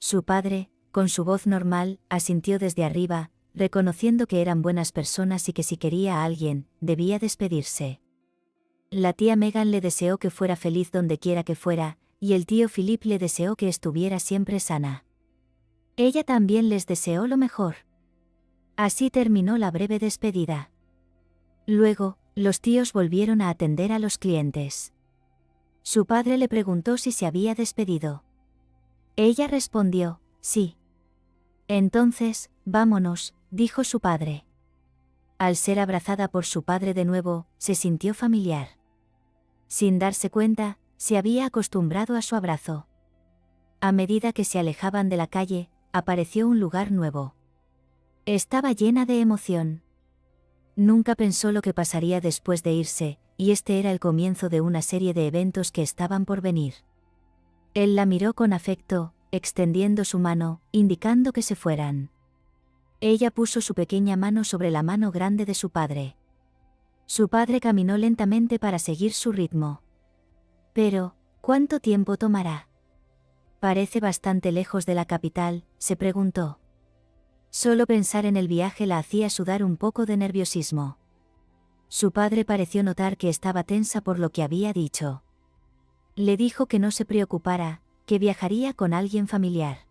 Su padre, con su voz normal, asintió desde arriba, reconociendo que eran buenas personas y que si quería a alguien, debía despedirse. La tía Megan le deseó que fuera feliz donde quiera que fuera, y el tío Philip le deseó que estuviera siempre sana. Ella también les deseó lo mejor. Así terminó la breve despedida. Luego, los tíos volvieron a atender a los clientes. Su padre le preguntó si se había despedido. Ella respondió: «Sí». «Entonces, vámonos», dijo su padre. Al ser abrazada por su padre de nuevo, se sintió familiar. Sin darse cuenta, se había acostumbrado a su abrazo. A medida que se alejaban de la calle, apareció un lugar nuevo. Estaba llena de emoción. Nunca pensó lo que pasaría después de irse, y este era el comienzo de una serie de eventos que estaban por venir. Él la miró con afecto, extendiendo su mano, indicando que se fueran. Ella puso su pequeña mano sobre la mano grande de su padre. Su padre caminó lentamente para seguir su ritmo. Pero, ¿cuánto tiempo tomará? Parece bastante lejos de la capital, se preguntó. Solo pensar en el viaje la hacía sudar un poco de nerviosismo. Su padre pareció notar que estaba tensa por lo que había dicho. Le dijo que no se preocupara, que viajaría con alguien familiar.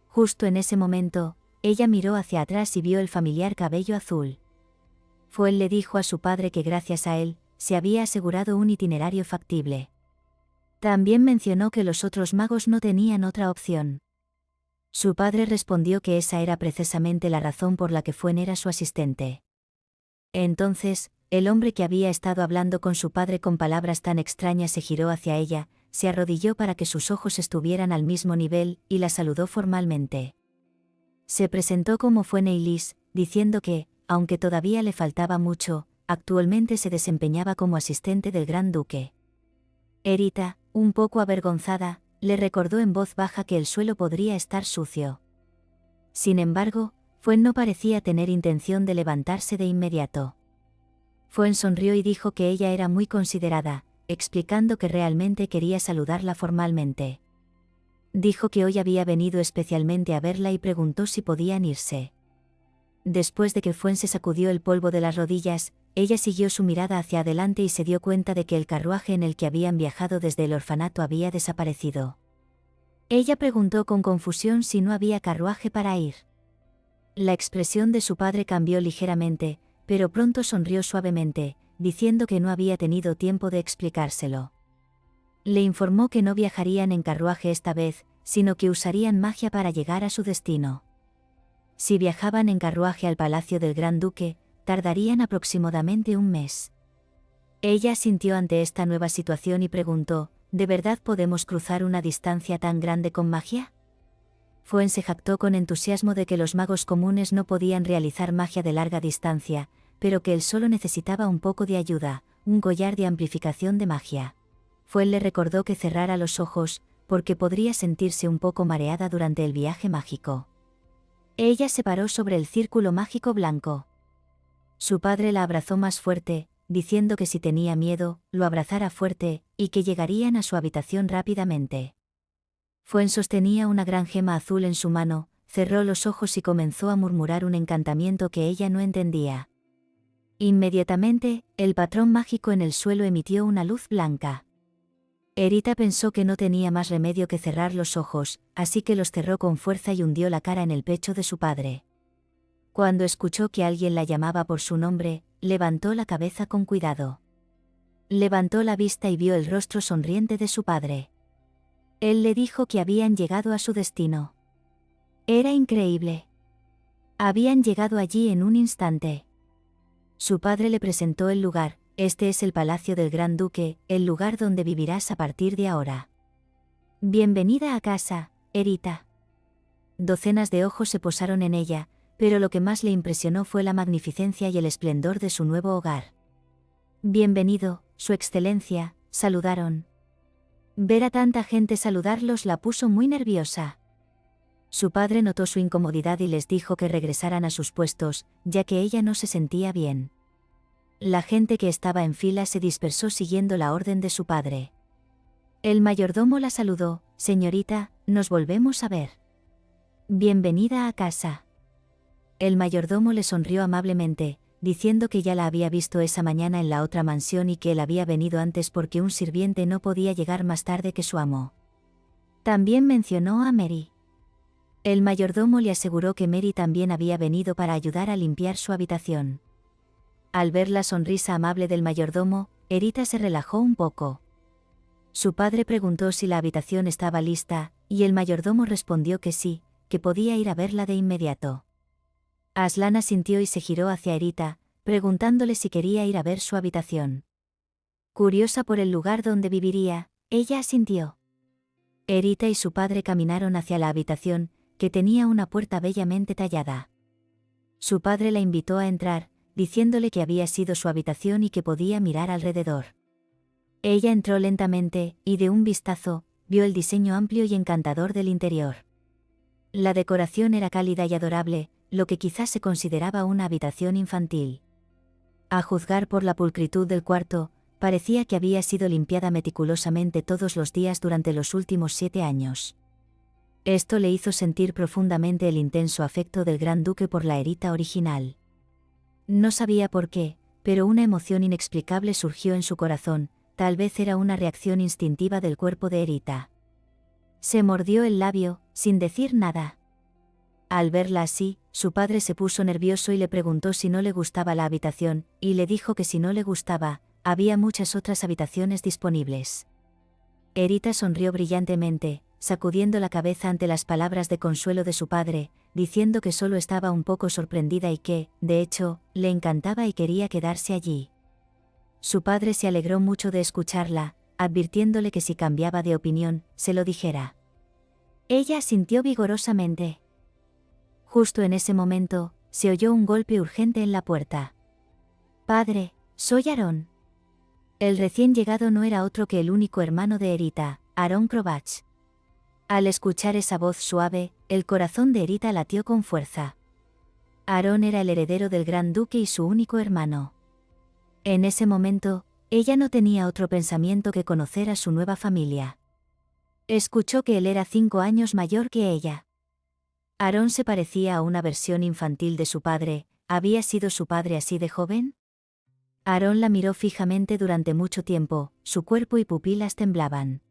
Justo en ese momento, ella miró hacia atrás y vio el familiar cabello azul. Él le dijo a su padre que gracias a él, se había asegurado un itinerario factible. También mencionó que los otros magos no tenían otra opción. Su padre respondió que esa era precisamente la razón por la que Fuen era su asistente. Entonces, el hombre que había estado hablando con su padre con palabras tan extrañas se giró hacia ella, se arrodilló para que sus ojos estuvieran al mismo nivel, y la saludó formalmente. Se presentó como Fuen Eilis, diciendo que, aunque todavía le faltaba mucho, actualmente se desempeñaba como asistente del Gran Duque. Erita, un poco avergonzada, le recordó en voz baja que el suelo podría estar sucio. Sin embargo, Fuen no parecía tener intención de levantarse de inmediato. Fuen sonrió y dijo que ella era muy considerada, explicando que realmente quería saludarla formalmente. Dijo que hoy había venido especialmente a verla y preguntó si podían irse. Después de que Fuen se sacudió el polvo de las rodillas, ella siguió su mirada hacia adelante y se dio cuenta de que el carruaje en el que habían viajado desde el orfanato había desaparecido. Ella preguntó con confusión si no había carruaje para ir. La expresión de su padre cambió ligeramente, pero pronto sonrió suavemente, diciendo que no había tenido tiempo de explicárselo. Le informó que no viajarían en carruaje esta vez, sino que usarían magia para llegar a su destino. Si viajaban en carruaje al palacio del Gran Duque, tardarían aproximadamente un mes. Ella asintió ante esta nueva situación y preguntó, ¿de verdad podemos cruzar una distancia tan grande con magia? Fuen se jactó con entusiasmo de que los magos comunes no podían realizar magia de larga distancia, pero que él solo necesitaba un poco de ayuda, un collar de amplificación de magia. Fuen le recordó que cerrara los ojos, porque podría sentirse un poco mareada durante el viaje mágico. Ella se paró sobre el círculo mágico blanco. Su padre la abrazó más fuerte, diciendo que si tenía miedo, lo abrazara fuerte, y que llegarían a su habitación rápidamente. Fuen sostenía una gran gema azul en su mano, cerró los ojos y comenzó a murmurar un encantamiento que ella no entendía. Inmediatamente, el patrón mágico en el suelo emitió una luz blanca. Erita pensó que no tenía más remedio que cerrar los ojos, así que los cerró con fuerza y hundió la cara en el pecho de su padre. Cuando escuchó que alguien la llamaba por su nombre, levantó la cabeza con cuidado. Levantó la vista y vio el rostro sonriente de su padre. Él le dijo que habían llegado a su destino. Era increíble. Habían llegado allí en un instante. Su padre le presentó el lugar. Este es el palacio del Gran Duque, el lugar donde vivirás a partir de ahora. Bienvenida a casa, Erita. Docenas de ojos se posaron en ella, pero lo que más le impresionó fue la magnificencia y el esplendor de su nuevo hogar. Bienvenido, Su Excelencia, saludaron. Ver a tanta gente saludarlos la puso muy nerviosa. Su padre notó su incomodidad y les dijo que regresaran a sus puestos, ya que ella no se sentía bien. La gente que estaba en fila se dispersó siguiendo la orden de su padre. El mayordomo la saludó, señorita, nos volvemos a ver. Bienvenida a casa. El mayordomo le sonrió amablemente, diciendo que ya la había visto esa mañana en la otra mansión y que él había venido antes porque un sirviente no podía llegar más tarde que su amo. También mencionó a Mary. El mayordomo le aseguró que Mary también había venido para ayudar a limpiar su habitación. Al ver la sonrisa amable del mayordomo, Erita se relajó un poco. Su padre preguntó si la habitación estaba lista, y el mayordomo respondió que sí, que podía ir a verla de inmediato. Aslan asintió y se giró hacia Erita, preguntándole si quería ir a ver su habitación. Curiosa por el lugar donde viviría, ella asintió. Erita y su padre caminaron hacia la habitación, que tenía una puerta bellamente tallada. Su padre la invitó a entrar, diciéndole que había sido su habitación y que podía mirar alrededor. Ella entró lentamente, y de un vistazo, vio el diseño amplio y encantador del interior. La decoración era cálida y adorable, lo que quizás se consideraba una habitación infantil. A juzgar por la pulcritud del cuarto, parecía que había sido limpiada meticulosamente todos los días durante los últimos 7 años. Esto le hizo sentir profundamente el intenso afecto del Gran Duque por la Erita original. No sabía por qué, pero una emoción inexplicable surgió en su corazón, tal vez era una reacción instintiva del cuerpo de Erita. Se mordió el labio, sin decir nada. Al verla así, su padre se puso nervioso y le preguntó si no le gustaba la habitación, y le dijo que si no le gustaba, había muchas otras habitaciones disponibles. Erita sonrió brillantemente, sacudiendo la cabeza ante las palabras de consuelo de su padre, diciendo que solo estaba un poco sorprendida y que, de hecho, le encantaba y quería quedarse allí. Su padre se alegró mucho de escucharla, advirtiéndole que si cambiaba de opinión, se lo dijera. Ella asintió vigorosamente. Justo en ese momento, se oyó un golpe urgente en la puerta. «Padre, soy Aarón». El recién llegado no era otro que el único hermano de Erita, Aarón Krovach. Al escuchar esa voz suave, el corazón de Erita latió con fuerza. Aarón era el heredero del gran duque y su único hermano. En ese momento, ella no tenía otro pensamiento que conocer a su nueva familia. Escuchó que él era 5 años mayor que ella. Aarón se parecía a una versión infantil de su padre. ¿Había sido su padre así de joven? Aarón la miró fijamente durante mucho tiempo, su cuerpo y pupilas temblaban.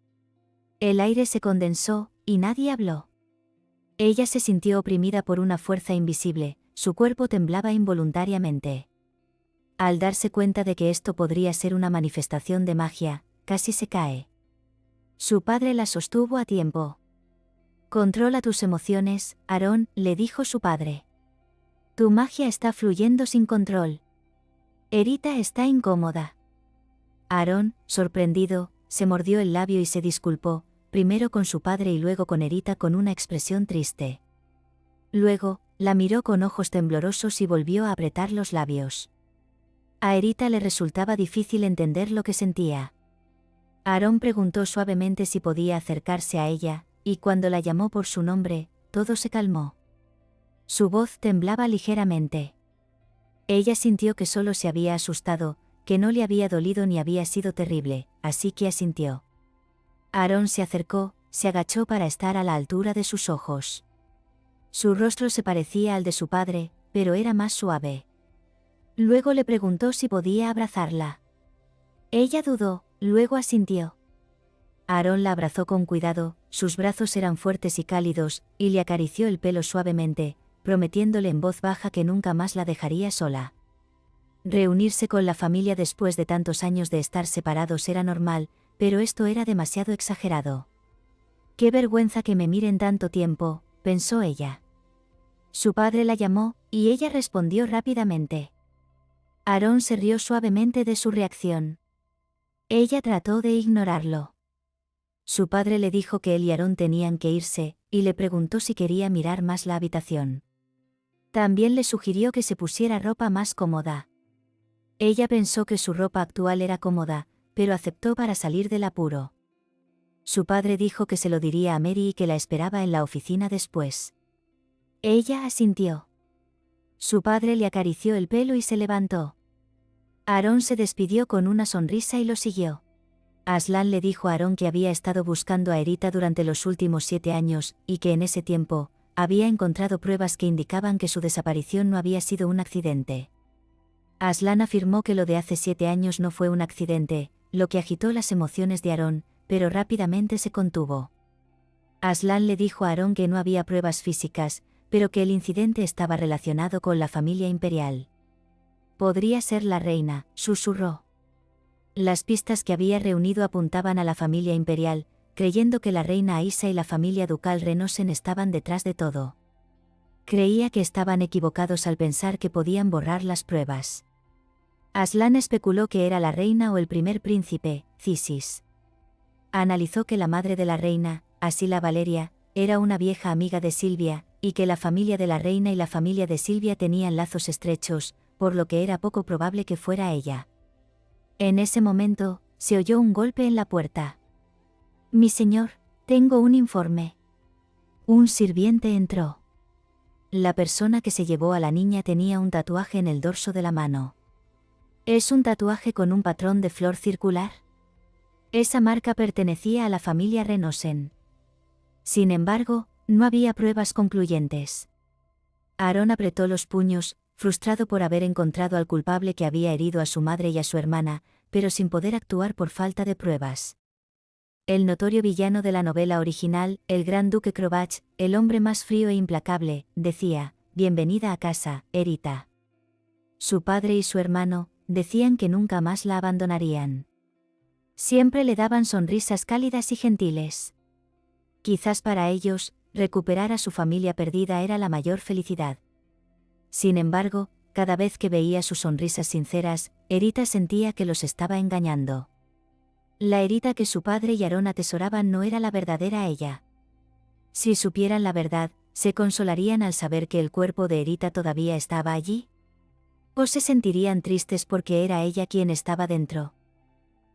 El aire se condensó, y nadie habló. Ella se sintió oprimida por una fuerza invisible, su cuerpo temblaba involuntariamente. Al darse cuenta de que esto podría ser una manifestación de magia, casi se cae. Su padre la sostuvo a tiempo. «Controla tus emociones, Aarón», le dijo su padre. «Tu magia está fluyendo sin control. Erita está incómoda». Aarón, sorprendido, se mordió el labio y se disculpó, primero con su padre y luego con Erita con una expresión triste. Luego, la miró con ojos temblorosos y volvió a apretar los labios. A Erita le resultaba difícil entender lo que sentía. Aarón preguntó suavemente si podía acercarse a ella, y cuando la llamó por su nombre, todo se calmó. Su voz temblaba ligeramente. Ella sintió que solo se había asustado, que no le había dolido ni había sido terrible, así que asintió. Aarón se acercó, se agachó para estar a la altura de sus ojos. Su rostro se parecía al de su padre, pero era más suave. Luego le preguntó si podía abrazarla. Ella dudó, luego asintió. Aarón la abrazó con cuidado, sus brazos eran fuertes y cálidos, y le acarició el pelo suavemente, prometiéndole en voz baja que nunca más la dejaría sola. Reunirse con la familia después de tantos años de estar separados era normal, pero esto era demasiado exagerado. «Qué vergüenza que me miren tanto tiempo», pensó ella. Su padre la llamó, y ella respondió rápidamente. Aarón se rió suavemente de su reacción. Ella trató de ignorarlo. Su padre le dijo que él y Aarón tenían que irse, y le preguntó si quería mirar más la habitación. También le sugirió que se pusiera ropa más cómoda. Ella pensó que su ropa actual era cómoda, pero aceptó para salir del apuro. Su padre dijo que se lo diría a Mary y que la esperaba en la oficina después. Ella asintió. Su padre le acarició el pelo y se levantó. Aarón se despidió con una sonrisa y lo siguió. Aslan le dijo a Aarón que había estado buscando a Erita durante los últimos 7 años, y que en ese tiempo, había encontrado pruebas que indicaban que su desaparición no había sido un accidente. Aslan afirmó que lo de hace 7 años no fue un accidente, lo que agitó las emociones de Aarón, pero rápidamente se contuvo. Aslan le dijo a Aarón que no había pruebas físicas, pero que el incidente estaba relacionado con la familia imperial. «Podría ser la reina», susurró. Las pistas que había reunido apuntaban a la familia imperial, creyendo que la reina Aisa y la familia ducal Renosen estaban detrás de todo. Creía que estaban equivocados al pensar que podían borrar las pruebas. Aslan especuló que era la reina o el primer príncipe, Cisis. Analizó que la madre de la reina, Asila Valeria, era una vieja amiga de Silvia, y que la familia de la reina y la familia de Silvia tenían lazos estrechos, por lo que era poco probable que fuera ella. En ese momento, se oyó un golpe en la puerta. «Mi señor, tengo un informe». Un sirviente entró. La persona que se llevó a la niña tenía un tatuaje en el dorso de la mano. «¿Es un tatuaje con un patrón de flor circular?» Esa marca pertenecía a la familia Renosen. Sin embargo, no había pruebas concluyentes. Aarón apretó los puños, frustrado por haber encontrado al culpable que había herido a su madre y a su hermana, pero sin poder actuar por falta de pruebas. El notorio villano de la novela original, el gran duque Krovach, el hombre más frío e implacable, decía: «Bienvenida a casa, Erita». Su padre y su hermano decían que nunca más la abandonarían. Siempre le daban sonrisas cálidas y gentiles. Quizás para ellos, recuperar a su familia perdida era la mayor felicidad. Sin embargo, cada vez que veía sus sonrisas sinceras, Erita sentía que los estaba engañando. La Erita que su padre y Aarón atesoraban no era la verdadera ella. Si supieran la verdad, ¿se consolarían al saber que el cuerpo de Erita todavía estaba allí? ¿O se sentirían tristes porque era ella quien estaba dentro?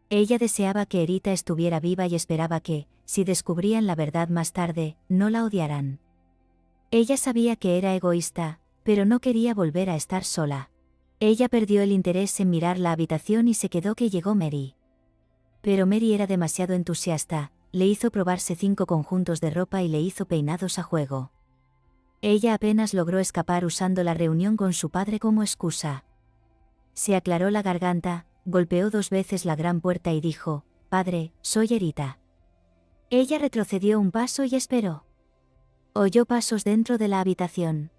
Ella deseaba que Erita estuviera viva y esperaba que, si descubrían la verdad más tarde, no la odiaran. Ella sabía que era egoísta, pero no quería volver a estar sola. Ella perdió el interés en mirar la habitación y se quedó que llegó Mary. Pero Mary era demasiado entusiasta, le hizo probarse 5 conjuntos de ropa y le hizo peinados a juego. Ella apenas logró escapar usando la reunión con su padre como excusa. Se aclaró la garganta, golpeó 2 veces la gran puerta y dijo: «Padre, soy Erita». Ella retrocedió un paso y esperó. Oyó pasos dentro de la habitación.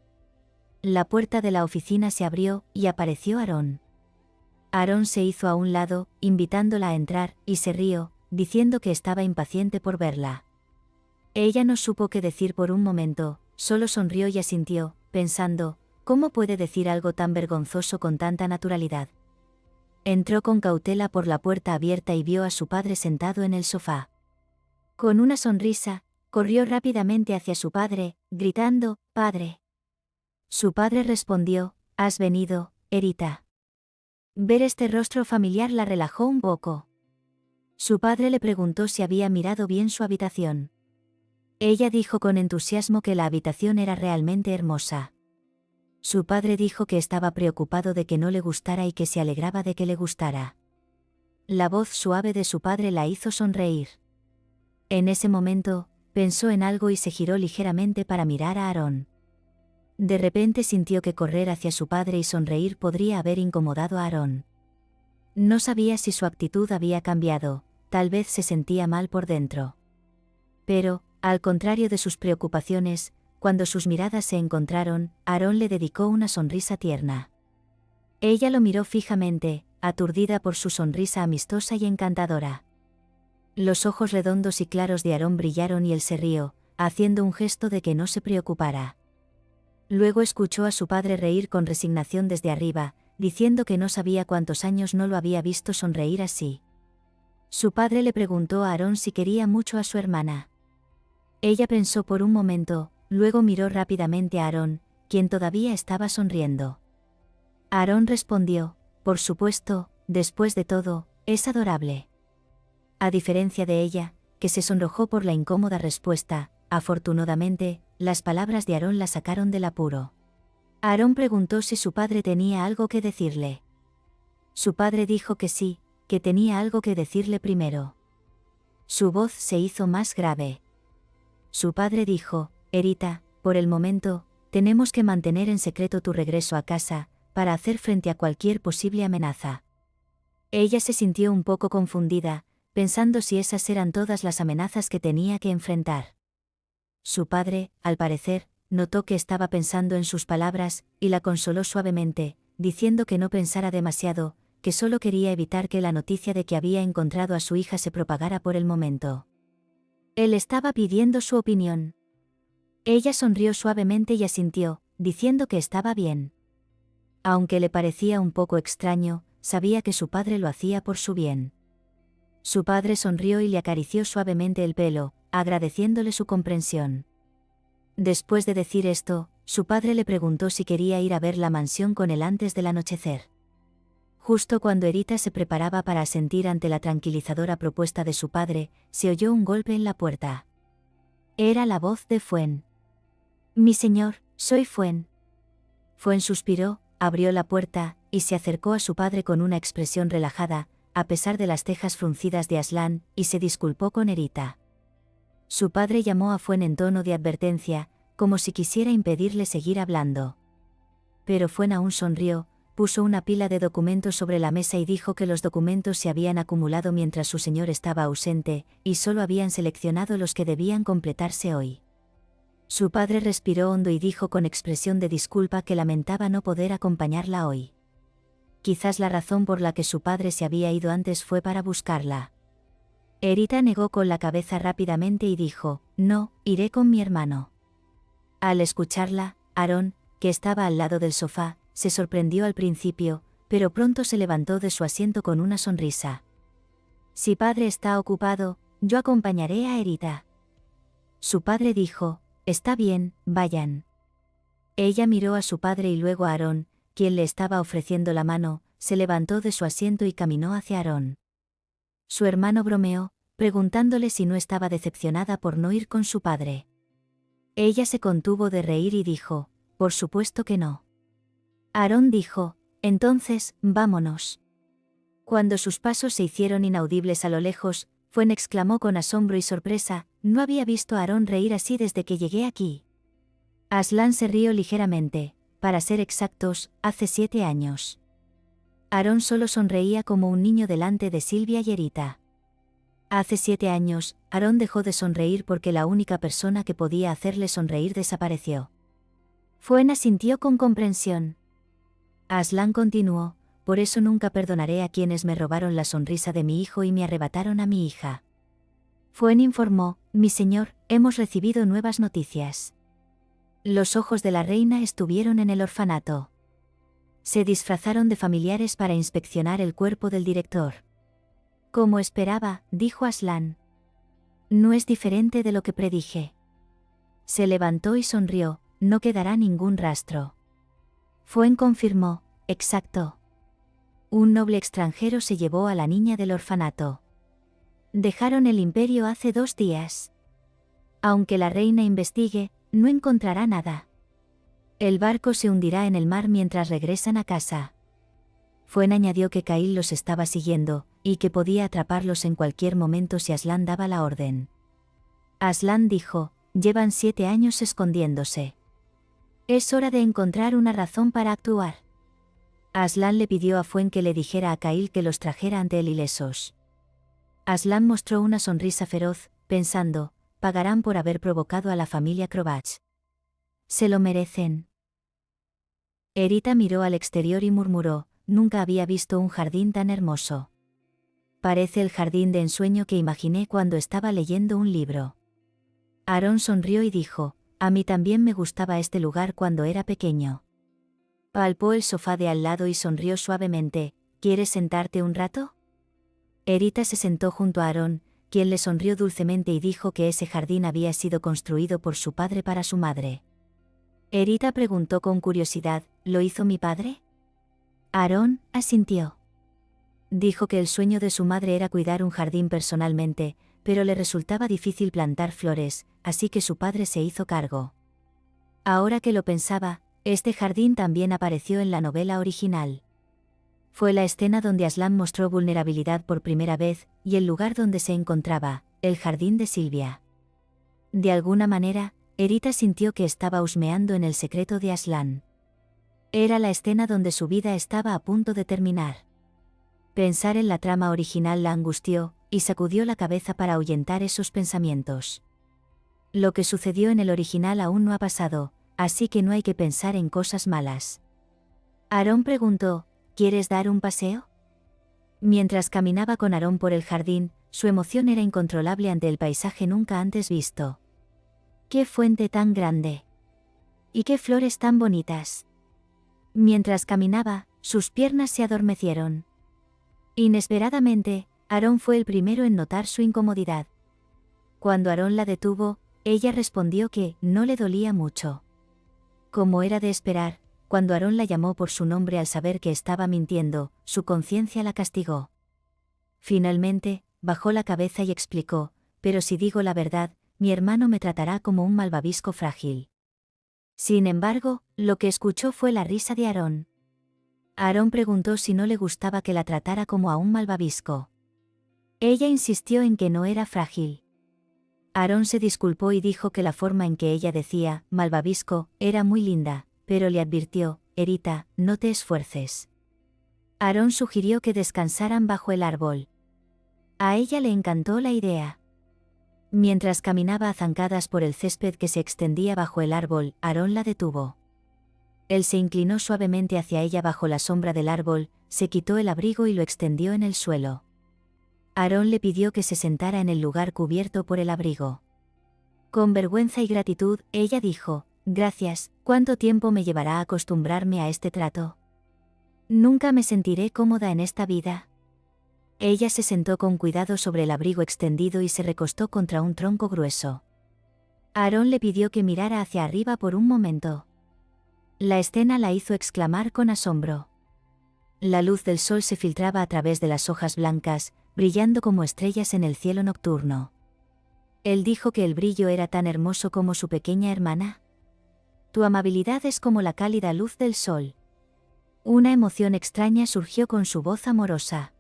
La puerta de la oficina se abrió, y apareció Aarón. Aarón se hizo a un lado, invitándola a entrar, y se rió, diciendo que estaba impaciente por verla. Ella no supo qué decir por un momento, solo sonrió y asintió, pensando: ¿cómo puede decir algo tan vergonzoso con tanta naturalidad? Entró con cautela por la puerta abierta y vio a su padre sentado en el sofá. Con una sonrisa, corrió rápidamente hacia su padre, gritando: «¡Padre!». Su padre respondió: «¿Has venido, Erita?». Ver este rostro familiar la relajó un poco. Su padre le preguntó si había mirado bien su habitación. Ella dijo con entusiasmo que la habitación era realmente hermosa. Su padre dijo que estaba preocupado de que no le gustara y que se alegraba de que le gustara. La voz suave de su padre la hizo sonreír. En ese momento, pensó en algo y se giró ligeramente para mirar a Aarón. De repente sintió que correr hacia su padre y sonreír podría haber incomodado a Aarón. No sabía si su actitud había cambiado, tal vez se sentía mal por dentro. Pero, al contrario de sus preocupaciones, cuando sus miradas se encontraron, Aarón le dedicó una sonrisa tierna. Ella lo miró fijamente, aturdida por su sonrisa amistosa y encantadora. Los ojos redondos y claros de Aarón brillaron y él se rió, haciendo un gesto de que no se preocupara. Luego escuchó a su padre reír con resignación desde arriba, diciendo que no sabía cuántos años no lo había visto sonreír así. Su padre le preguntó a Aarón si quería mucho a su hermana. Ella pensó por un momento, luego miró rápidamente a Aarón, quien todavía estaba sonriendo. Aarón respondió: «Por supuesto, después de todo, es adorable». A diferencia de ella, que se sonrojó por la incómoda respuesta, afortunadamente, las palabras de Aarón la sacaron del apuro. Aarón preguntó si su padre tenía algo que decirle. Su padre dijo que sí, que tenía algo que decirle primero. Su voz se hizo más grave. Su padre dijo: «Erita, por el momento, tenemos que mantener en secreto tu regreso a casa, para hacer frente a cualquier posible amenaza». Ella se sintió un poco confundida, pensando si esas eran todas las amenazas que tenía que enfrentar. Su padre, al parecer, notó que estaba pensando en sus palabras, y la consoló suavemente, diciendo que no pensara demasiado, que solo quería evitar que la noticia de que había encontrado a su hija se propagara por el momento. Él estaba pidiendo su opinión. Ella sonrió suavemente y asintió, diciendo que estaba bien. Aunque le parecía un poco extraño, sabía que su padre lo hacía por su bien. Su padre sonrió y le acarició suavemente el pelo, agradeciéndole su comprensión. Después de decir esto, su padre le preguntó si quería ir a ver la mansión con él antes del anochecer. Justo cuando Erita se preparaba para asentir ante la tranquilizadora propuesta de su padre, se oyó un golpe en la puerta. Era la voz de Fuen. «Mi señor, soy Fuen». Fuen suspiró, abrió la puerta, y se acercó a su padre con una expresión relajada, a pesar de las cejas fruncidas de Aslan, y se disculpó con Erita. Su padre llamó a Fuen en tono de advertencia, como si quisiera impedirle seguir hablando. Pero Fuen aún sonrió, puso una pila de documentos sobre la mesa y dijo que los documentos se habían acumulado mientras su señor estaba ausente, y solo habían seleccionado los que debían completarse hoy. Su padre respiró hondo y dijo con expresión de disculpa que lamentaba no poder acompañarla hoy. Quizás la razón por la que su padre se había ido antes fue para buscarla. Erita negó con la cabeza rápidamente y dijo, no, iré con mi hermano. Al escucharla, Aarón, que estaba al lado del sofá, se sorprendió al principio, pero pronto se levantó de su asiento con una sonrisa. Si padre está ocupado, yo acompañaré a Erita. Su padre dijo, está bien, vayan. Ella miró a su padre y luego a Aarón, quien le estaba ofreciendo la mano, se levantó de su asiento y caminó hacia Aarón. Su hermano bromeó, preguntándole si no estaba decepcionada por no ir con su padre. Ella se contuvo de reír y dijo, por supuesto que no. Aarón dijo, entonces, vámonos. Cuando sus pasos se hicieron inaudibles a lo lejos, Fuen exclamó con asombro y sorpresa, no había visto a Aarón reír así desde que llegué aquí. Aslan se rió ligeramente, para ser exactos, hace 7 años. Aarón solo sonreía como un niño delante de Silvia y Erita. Hace 7 años, Aarón dejó de sonreír porque la única persona que podía hacerle sonreír desapareció. Fuen asintió con comprensión. Aslan continuó, por eso nunca perdonaré a quienes me robaron la sonrisa de mi hijo y me arrebataron a mi hija. Fuen informó, mi señor, hemos recibido nuevas noticias. Los ojos de la reina estuvieron en el orfanato. Se disfrazaron de familiares para inspeccionar el cuerpo del director. Como esperaba, dijo Aslan. No es diferente de lo que predije. Se levantó y sonrió, no quedará ningún rastro. Fuen confirmó, exacto. Un noble extranjero se llevó a la niña del orfanato. Dejaron el imperio hace 2 días. Aunque la reina investigue, no encontrará nada. El barco se hundirá en el mar mientras regresan a casa. Fuen añadió que Kail los estaba siguiendo, y que podía atraparlos en cualquier momento si Aslan daba la orden. Aslan dijo, llevan 7 años escondiéndose. Es hora de encontrar una razón para actuar. Aslan le pidió a Fuen que le dijera a Kail que los trajera ante él ilesos. Aslan mostró una sonrisa feroz, pensando, pagarán por haber provocado a la familia Krovach. Se lo merecen. Erita miró al exterior y murmuró, nunca había visto un jardín tan hermoso. Parece el jardín de ensueño que imaginé cuando estaba leyendo un libro. Aarón sonrió y dijo, a mí también me gustaba este lugar cuando era pequeño. Palpó el sofá de al lado y sonrió suavemente, ¿quieres sentarte un rato? Erita se sentó junto a Aarón, quien le sonrió dulcemente y dijo que ese jardín había sido construido por su padre para su madre. Erita preguntó con curiosidad, ¿lo hizo mi padre? Aarón asintió. Dijo que el sueño de su madre era cuidar un jardín personalmente, pero le resultaba difícil plantar flores, así que su padre se hizo cargo. Ahora que lo pensaba, este jardín también apareció en la novela original. Fue la escena donde Aslan mostró vulnerabilidad por primera vez, y el lugar donde se encontraba, el jardín de Silvia. De alguna manera, Erita sintió que estaba husmeando en el secreto de Aslan. Era la escena donde su vida estaba a punto de terminar. Pensar en la trama original la angustió, y sacudió la cabeza para ahuyentar esos pensamientos. Lo que sucedió en el original aún no ha pasado, así que no hay que pensar en cosas malas. Aarón preguntó, ¿quieres dar un paseo? Mientras caminaba con Aarón por el jardín, su emoción era incontrolable ante el paisaje nunca antes visto. ¡Qué fuente tan grande! ¡Y qué flores tan bonitas! Mientras caminaba, sus piernas se adormecieron. Inesperadamente, Aarón fue el primero en notar su incomodidad. Cuando Aarón la detuvo, ella respondió que no le dolía mucho. Como era de esperar, cuando Aarón la llamó por su nombre al saber que estaba mintiendo, su conciencia la castigó. Finalmente, bajó la cabeza y explicó, pero si digo la verdad, mi hermano me tratará como un malvavisco frágil. Sin embargo, lo que escuchó fue la risa de Aarón. Aarón preguntó si no le gustaba que la tratara como a un malvavisco. Ella insistió en que no era frágil. Aarón se disculpó y dijo que la forma en que ella decía, malvavisco, era muy linda, pero le advirtió, Erita, no te esfuerces. Aarón sugirió que descansaran bajo el árbol. A ella le encantó la idea. Mientras caminaba a zancadas por el césped que se extendía bajo el árbol, Aarón la detuvo. Él se inclinó suavemente hacia ella bajo la sombra del árbol, se quitó el abrigo y lo extendió en el suelo. Aarón le pidió que se sentara en el lugar cubierto por el abrigo. Con vergüenza y gratitud, ella dijo, «Gracias, ¿cuánto tiempo me llevará a acostumbrarme a este trato? Nunca me sentiré cómoda en esta vida». Ella se sentó con cuidado sobre el abrigo extendido y se recostó contra un tronco grueso. Aarón le pidió que mirara hacia arriba por un momento. La escena la hizo exclamar con asombro. La luz del sol se filtraba a través de las hojas blancas, brillando como estrellas en el cielo nocturno. Él dijo que el brillo era tan hermoso como su pequeña hermana. Tu amabilidad es como la cálida luz del sol. Una emoción extraña surgió con su voz amorosa.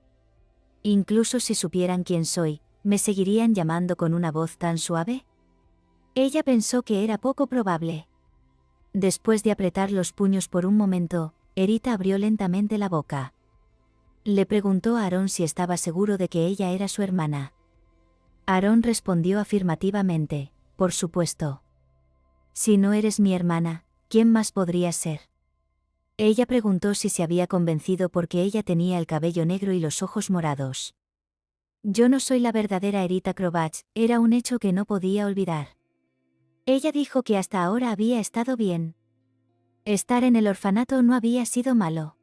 Incluso si supieran quién soy, ¿me seguirían llamando con una voz tan suave? Ella pensó que era poco probable. Después de apretar los puños por un momento, Erita abrió lentamente la boca. Le preguntó a Aarón si estaba seguro de que ella era su hermana. Aarón respondió afirmativamente, por supuesto. Si no eres mi hermana, ¿quién más podría ser? Ella preguntó si se había convencido porque ella tenía el cabello negro y los ojos morados. Yo no soy la verdadera Erita Krovach, era un hecho que no podía olvidar. Ella dijo que hasta ahora había estado bien. Estar en el orfanato no había sido malo.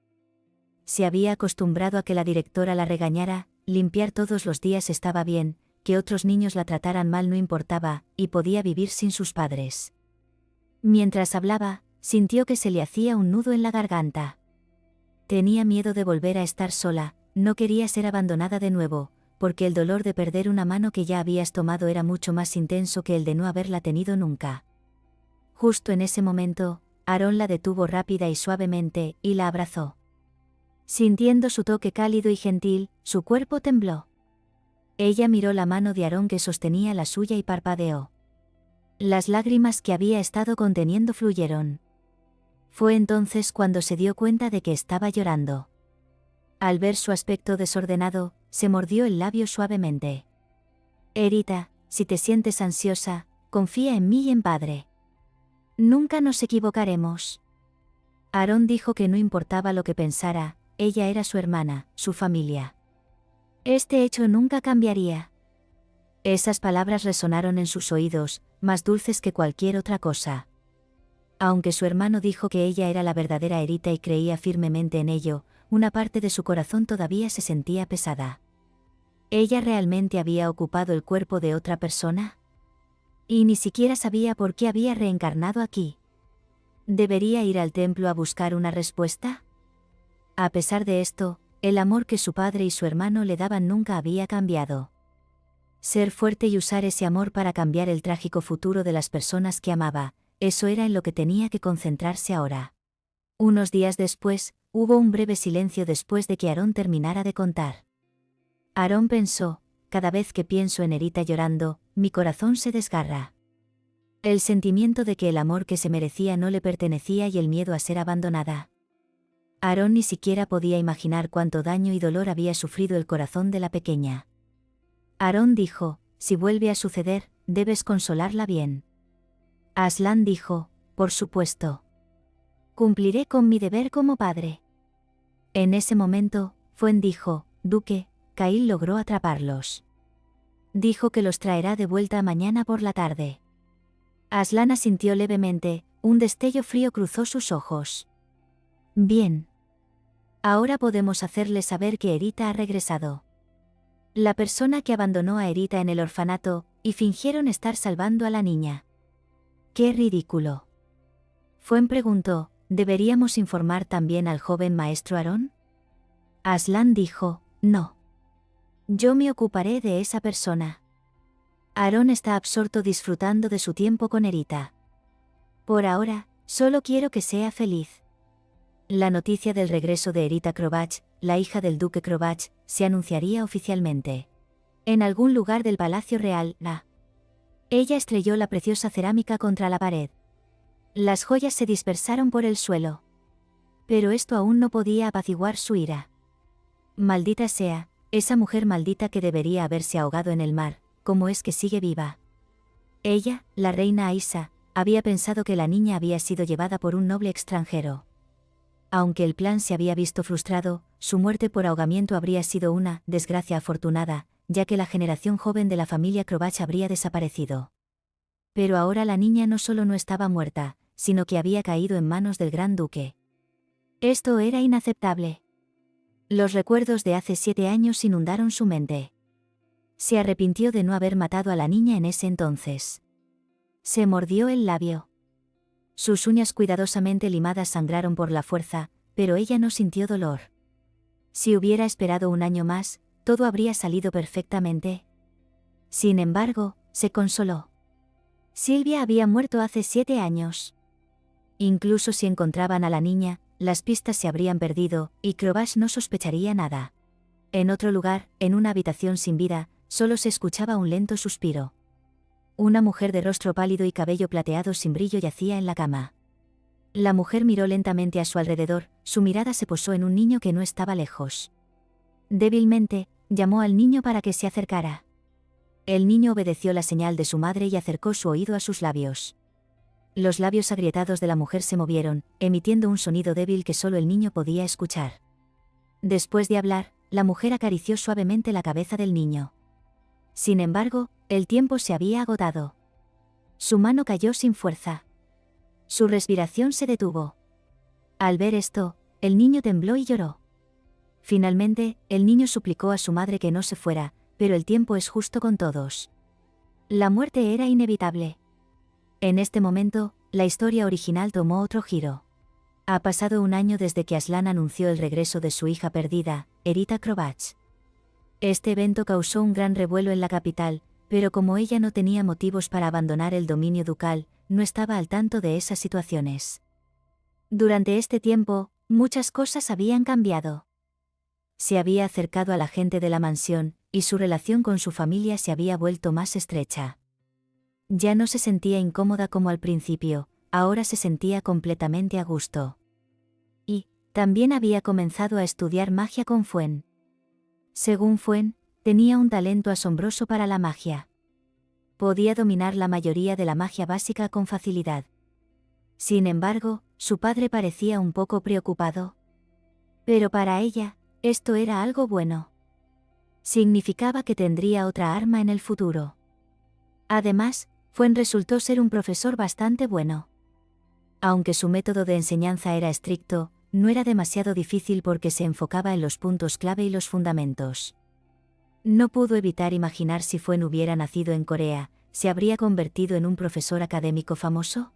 Se había acostumbrado a que la directora la regañara, limpiar todos los días estaba bien, que otros niños la trataran mal no importaba, y podía vivir sin sus padres. Mientras hablaba, sintió que se le hacía un nudo en la garganta. Tenía miedo de volver a estar sola, no quería ser abandonada de nuevo, porque el dolor de perder una mano que ya habías tomado era mucho más intenso que el de no haberla tenido nunca. Justo en ese momento, Aarón la detuvo rápida y suavemente, y la abrazó. Sintiendo su toque cálido y gentil, su cuerpo tembló. Ella miró la mano de Aarón que sostenía la suya y parpadeó. Las lágrimas que había estado conteniendo fluyeron. Fue entonces cuando se dio cuenta de que estaba llorando. Al ver su aspecto desordenado, se mordió el labio suavemente. Erita, si te sientes ansiosa, confía en mí y en padre. Nunca nos equivocaremos. Aarón dijo que no importaba lo que pensara, ella era su hermana, su familia. Este hecho nunca cambiaría. Esas palabras resonaron en sus oídos, más dulces que cualquier otra cosa. Aunque su hermano dijo que ella era la verdadera Erita y creía firmemente en ello, una parte de su corazón todavía se sentía pesada. ¿Ella realmente había ocupado el cuerpo de otra persona? Y ni siquiera sabía por qué había reencarnado aquí. ¿Debería ir al templo a buscar una respuesta? A pesar de esto, el amor que su padre y su hermano le daban nunca había cambiado. Ser fuerte y usar ese amor para cambiar el trágico futuro de las personas que amaba, eso era en lo que tenía que concentrarse ahora. Unos días después, hubo un breve silencio después de que Aarón terminara de contar. Aarón pensó, cada vez que pienso en Erita llorando, mi corazón se desgarra. El sentimiento de que el amor que se merecía no le pertenecía y el miedo a ser abandonada. Aarón ni siquiera podía imaginar cuánto daño y dolor había sufrido el corazón de la pequeña. Aarón dijo, si vuelve a suceder, debes consolarla bien. Aslan dijo, por supuesto. Cumpliré con mi deber como padre. En ese momento, Fuen dijo, Duque, Kail logró atraparlos. Dijo que los traerá de vuelta mañana por la tarde. Aslan asintió levemente, un destello frío cruzó sus ojos. Bien. Ahora podemos hacerle saber que Erita ha regresado. La persona que abandonó a Erita en el orfanato, y fingieron estar salvando a la niña. ¡Qué ridículo! Fuen preguntó, ¿deberíamos informar también al joven maestro Aarón? Aslan dijo, no. Yo me ocuparé de esa persona. Aarón está absorto disfrutando de su tiempo con Erita. Por ahora, solo quiero que sea feliz. La noticia del regreso de Erita Krovach, la hija del duque Krovach, se anunciaría oficialmente. En algún lugar del Palacio Real, Ella estrelló la preciosa cerámica contra la pared. Las joyas se dispersaron por el suelo. Pero esto aún no podía apaciguar su ira. Maldita sea, esa mujer maldita que debería haberse ahogado en el mar, ¿cómo es que sigue viva? Ella, la reina Aisa, había pensado que la niña había sido llevada por un noble extranjero. Aunque el plan se había visto frustrado, su muerte por ahogamiento habría sido una desgracia afortunada, ya que la generación joven de la familia Krovach habría desaparecido. Pero ahora la niña no solo no estaba muerta, sino que había caído en manos del gran duque. Esto era inaceptable. Los recuerdos de hace 7 años inundaron su mente. Se arrepintió de no haber matado a la niña en ese entonces. Se mordió el labio. Sus uñas cuidadosamente limadas sangraron por la fuerza, pero ella no sintió dolor. Si hubiera esperado un año más, todo habría salido perfectamente. Sin embargo, se consoló. Silvia había muerto hace 7 años. Incluso si encontraban a la niña, las pistas se habrían perdido, y Krovach no sospecharía nada. En otro lugar, en una habitación sin vida, solo se escuchaba un lento suspiro. Una mujer de rostro pálido y cabello plateado sin brillo yacía en la cama. La mujer miró lentamente a su alrededor, su mirada se posó en un niño que no estaba lejos. Débilmente, llamó al niño para que se acercara. El niño obedeció la señal de su madre y acercó su oído a sus labios. Los labios agrietados de la mujer se movieron, emitiendo un sonido débil que solo el niño podía escuchar. Después de hablar, la mujer acarició suavemente la cabeza del niño. Sin embargo, el tiempo se había agotado. Su mano cayó sin fuerza. Su respiración se detuvo. Al ver esto, el niño tembló y lloró. Finalmente, el niño suplicó a su madre que no se fuera, pero el tiempo es justo con todos. La muerte era inevitable. En este momento, la historia original tomó otro giro. Ha pasado un año desde que Aslan anunció el regreso de su hija perdida, Erita Krovach. Este evento causó un gran revuelo en la capital, pero como ella no tenía motivos para abandonar el dominio ducal, no estaba al tanto de esas situaciones. Durante este tiempo, muchas cosas habían cambiado. Se había acercado a la gente de la mansión, y su relación con su familia se había vuelto más estrecha. Ya no se sentía incómoda como al principio, ahora se sentía completamente a gusto. Y, también había comenzado a estudiar magia con Fuen. Según Fuen, tenía un talento asombroso para la magia. Podía dominar la mayoría de la magia básica con facilidad. Sin embargo, su padre parecía un poco preocupado. Pero para ella, esto era algo bueno. Significaba que tendría otra arma en el futuro. Además, Fuen resultó ser un profesor bastante bueno. Aunque su método de enseñanza era estricto, no era demasiado difícil porque se enfocaba en los puntos clave y los fundamentos. No pudo evitar imaginar si Fuen hubiera nacido en Corea, ¿se habría convertido en un profesor académico famoso?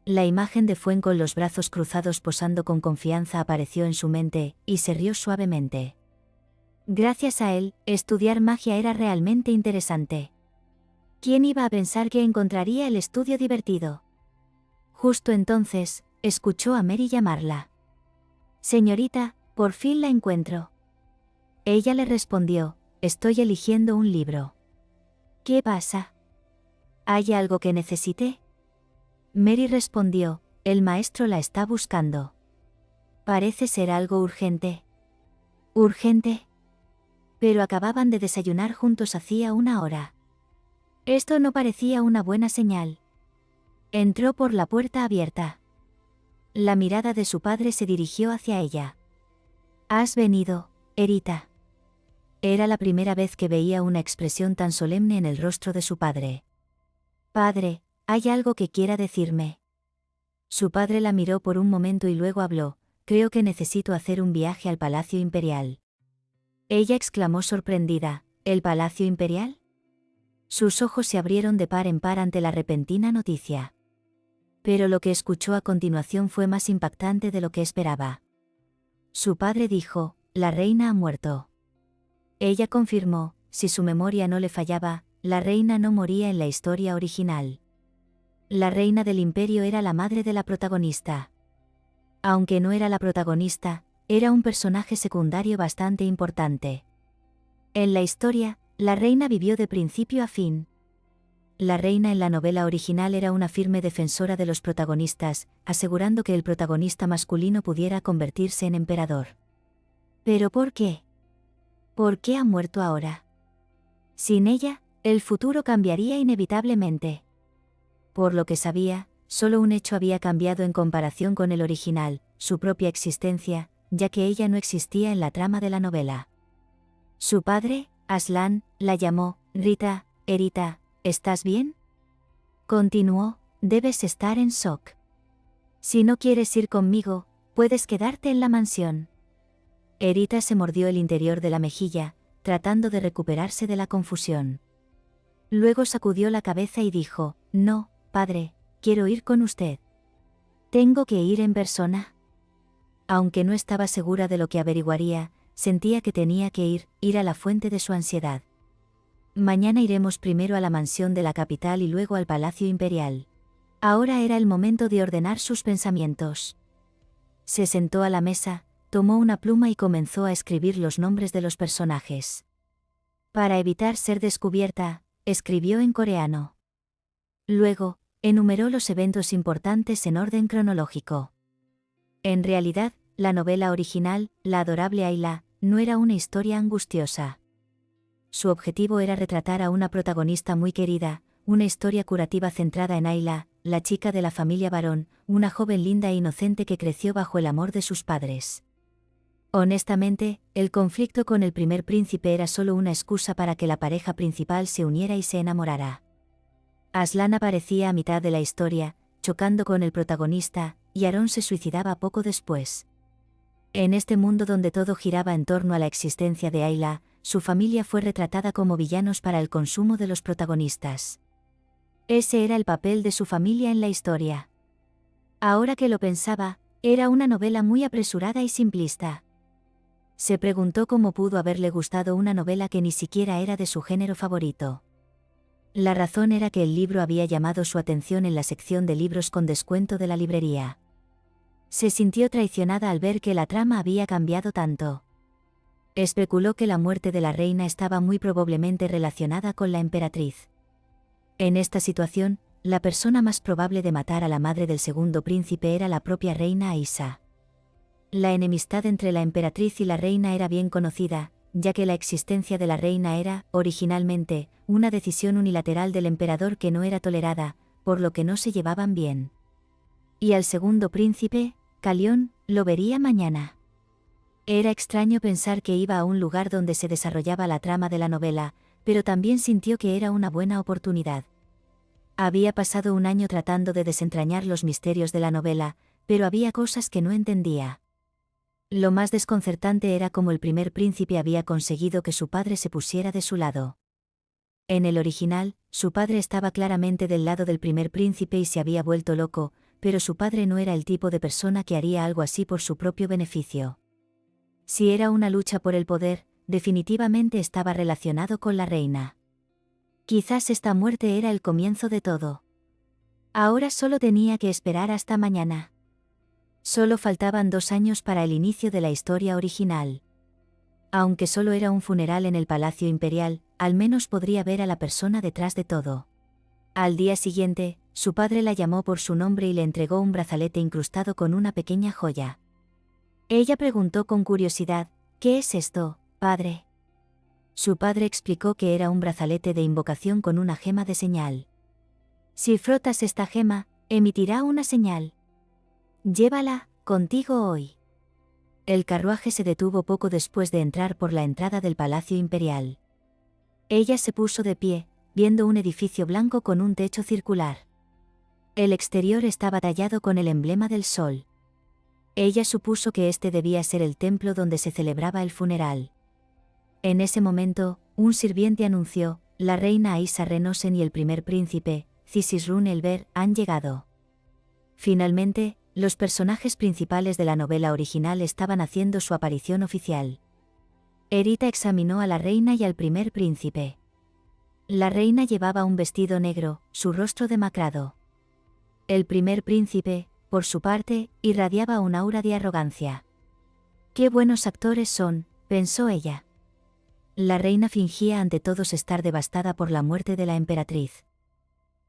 La imagen de Fuen con los brazos cruzados posando con confianza apareció en su mente, y se rió suavemente. Gracias a él, estudiar magia era realmente interesante. ¿Quién iba a pensar que encontraría el estudio divertido? Justo entonces, escuchó a Mary llamarla. Señorita, por fin la encuentro. Ella le respondió, estoy eligiendo un libro. ¿Qué pasa? ¿Hay algo que necesite? Mary respondió, el maestro la está buscando. Parece ser algo urgente. ¿Urgente? Pero acababan de desayunar juntos hacía una hora. Esto no parecía una buena señal. Entró por la puerta abierta. La mirada de su padre se dirigió hacia ella. ¿Has venido, Erita? Era la primera vez que veía una expresión tan solemne en el rostro de su padre. Padre, ¿hay algo que quiera decirme? Su padre la miró por un momento y luego habló, creo que necesito hacer un viaje al Palacio Imperial. Ella exclamó sorprendida, ¿el Palacio Imperial? Sus ojos se abrieron de par en par ante la repentina noticia. Pero lo que escuchó a continuación fue más impactante de lo que esperaba. Su padre dijo, la reina ha muerto. Ella confirmó, si su memoria no le fallaba, la reina no moría en la historia original. La reina del imperio era la madre de la protagonista. Aunque no era la protagonista, era un personaje secundario bastante importante. En la historia, la reina vivió de principio a fin. La reina en la novela original era una firme defensora de los protagonistas, asegurando que el protagonista masculino pudiera convertirse en emperador. ¿Pero por qué? ¿Por qué ha muerto ahora? Sin ella, el futuro cambiaría inevitablemente. Por lo que sabía, solo un hecho había cambiado en comparación con el original, su propia existencia, ya que ella no existía en la trama de la novela. Su padre, Aslan, la llamó, Rita, Erita, ¿estás bien? Continuó, debes estar en shock. Si no quieres ir conmigo, puedes quedarte en la mansión. Erita se mordió el interior de la mejilla, tratando de recuperarse de la confusión. Luego sacudió la cabeza y dijo, no, padre, quiero ir con usted. ¿Tengo que ir en persona? Aunque no estaba segura de lo que averiguaría, sentía que tenía que ir a la fuente de su ansiedad. Mañana iremos primero a la mansión de la capital y luego al Palacio Imperial. Ahora era el momento de ordenar sus pensamientos. Se sentó a la mesa, tomó una pluma y comenzó a escribir los nombres de los personajes. Para evitar ser descubierta, escribió en coreano. Luego, enumeró los eventos importantes en orden cronológico. En realidad, la novela original, La adorable Ayla, no era una historia angustiosa. Su objetivo era retratar a una protagonista muy querida, una historia curativa centrada en Ayla, la chica de la familia Barón, una joven linda e inocente que creció bajo el amor de sus padres. Honestamente, el conflicto con el primer príncipe era solo una excusa para que la pareja principal se uniera y se enamorara. Aslan aparecía a mitad de la historia, chocando con el protagonista, y Aarón se suicidaba poco después. En este mundo donde todo giraba en torno a la existencia de Ayla, su familia fue retratada como villanos para el consumo de los protagonistas. Ese era el papel de su familia en la historia. Ahora que lo pensaba, era una novela muy apresurada y simplista. Se preguntó cómo pudo haberle gustado una novela que ni siquiera era de su género favorito. La razón era que el libro había llamado su atención en la sección de libros con descuento de la librería. Se sintió traicionada al ver que la trama había cambiado tanto. Especuló que la muerte de la reina estaba muy probablemente relacionada con la emperatriz. En esta situación, la persona más probable de matar a la madre del segundo príncipe era la propia reina Aisha. La enemistad entre la emperatriz y la reina era bien conocida, ya que la existencia de la reina era, originalmente, una decisión unilateral del emperador que no era tolerada, por lo que no se llevaban bien. Y al segundo príncipe, Calión, lo vería mañana. Era extraño pensar que iba a un lugar donde se desarrollaba la trama de la novela, pero también sintió que era una buena oportunidad. Había pasado un año tratando de desentrañar los misterios de la novela, pero había cosas que no entendía. Lo más desconcertante era cómo el primer príncipe había conseguido que su padre se pusiera de su lado. En el original, su padre estaba claramente del lado del primer príncipe y se había vuelto loco, pero su padre no era el tipo de persona que haría algo así por su propio beneficio. Si era una lucha por el poder, definitivamente estaba relacionado con la reina. Quizás esta muerte era el comienzo de todo. Ahora solo tenía que esperar hasta mañana. Solo faltaban 2 años para el inicio de la historia original. Aunque solo era un funeral en el Palacio Imperial, al menos podría ver a la persona detrás de todo. Al día siguiente, su padre la llamó por su nombre y le entregó un brazalete incrustado con una pequeña joya. Ella preguntó con curiosidad, ¿qué es esto, padre? Su padre explicó que era un brazalete de invocación con una gema de señal. Si frotas esta gema, emitirá una señal. Llévala contigo hoy. El carruaje se detuvo poco después de entrar por la entrada del Palacio Imperial. Ella se puso de pie, viendo un edificio blanco con un techo circular. El exterior estaba tallado con el emblema del sol. Ella supuso que este debía ser el templo donde se celebraba el funeral. En ese momento, un sirviente anunció, la reina Aisha Renosen y el primer príncipe, Cisisrun Elber, han llegado. Finalmente, los personajes principales de la novela original estaban haciendo su aparición oficial. Erita examinó a la reina y al primer príncipe. La reina llevaba un vestido negro, su rostro demacrado. El primer príncipe, por su parte, irradiaba un aura de arrogancia. «Qué buenos actores son», pensó ella. La reina fingía ante todos estar devastada por la muerte de la emperatriz.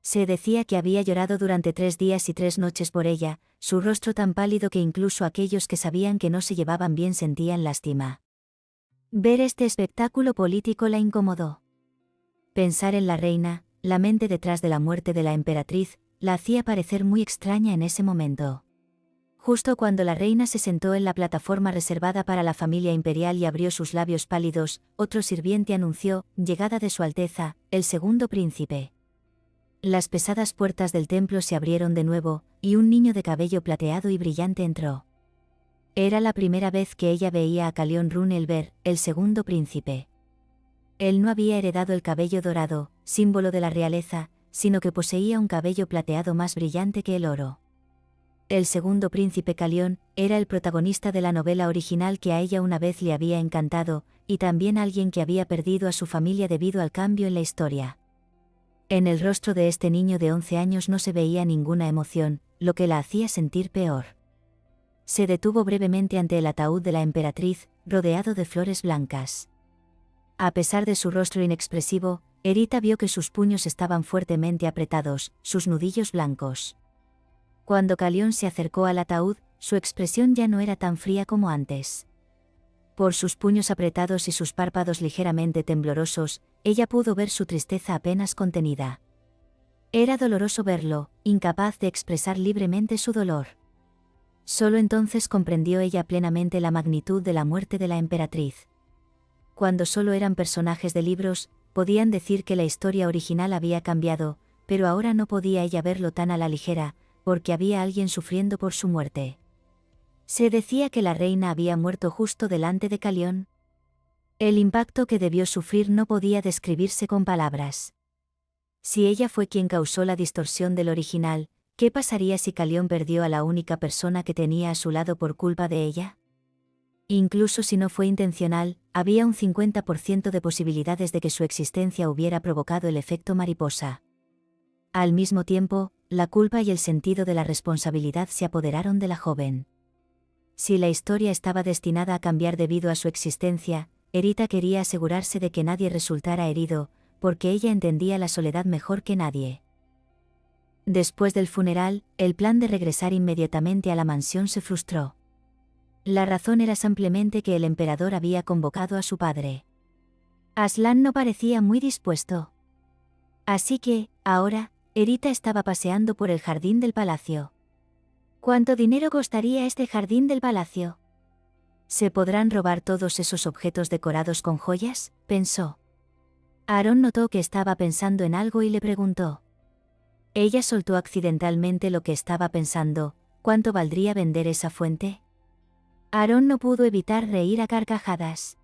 Se decía que había llorado durante 3 días y 3 noches por ella, su rostro tan pálido que incluso aquellos que sabían que no se llevaban bien sentían lástima. Ver este espectáculo político la incomodó. Pensar en la reina, la mente detrás de la muerte de la emperatriz, la hacía parecer muy extraña en ese momento. Justo cuando la reina se sentó en la plataforma reservada para la familia imperial y abrió sus labios pálidos, otro sirviente anunció, llegada de Su Alteza, el segundo príncipe. Las pesadas puertas del templo se abrieron de nuevo, y un niño de cabello plateado y brillante entró. Era la primera vez que ella veía a Calión Runelver, el segundo príncipe. Él no había heredado el cabello dorado, símbolo de la realeza, sino que poseía un cabello plateado más brillante que el oro. El segundo príncipe Calión era el protagonista de la novela original que a ella una vez le había encantado, y también alguien que había perdido a su familia debido al cambio en la historia. En el rostro de este niño de 11 años no se veía ninguna emoción, lo que la hacía sentir peor. Se detuvo brevemente ante el ataúd de la emperatriz, rodeado de flores blancas. A pesar de su rostro inexpresivo, Erita vio que sus puños estaban fuertemente apretados, sus nudillos blancos. Cuando Calión se acercó al ataúd, su expresión ya no era tan fría como antes. Por sus puños apretados y sus párpados ligeramente temblorosos, ella pudo ver su tristeza apenas contenida. Era doloroso verlo, incapaz de expresar libremente su dolor. Solo entonces comprendió ella plenamente la magnitud de la muerte de la emperatriz. Cuando solo eran personajes de libros, podían decir que la historia original había cambiado, pero ahora no podía ella verlo tan a la ligera, porque había alguien sufriendo por su muerte. Se decía que la reina había muerto justo delante de Calión. El impacto que debió sufrir no podía describirse con palabras. Si ella fue quien causó la distorsión del original, ¿qué pasaría si Calión perdió a la única persona que tenía a su lado por culpa de ella? Incluso si no fue intencional, había un 50% de posibilidades de que su existencia hubiera provocado el efecto mariposa. Al mismo tiempo, la culpa y el sentido de la responsabilidad se apoderaron de la joven. Si la historia estaba destinada a cambiar debido a su existencia, Erita quería asegurarse de que nadie resultara herido, porque ella entendía la soledad mejor que nadie. Después del funeral, el plan de regresar inmediatamente a la mansión se frustró. La razón era simplemente que el emperador había convocado a su padre. Aslan no parecía muy dispuesto. Así que, ahora, Erita estaba paseando por el jardín del palacio. ¿Cuánto dinero costaría este jardín del palacio? ¿Se podrán robar todos esos objetos decorados con joyas?, pensó. Aarón notó que estaba pensando en algo y le preguntó. Ella soltó accidentalmente lo que estaba pensando, ¿cuánto valdría vender esa fuente? Aarón no pudo evitar reír a carcajadas.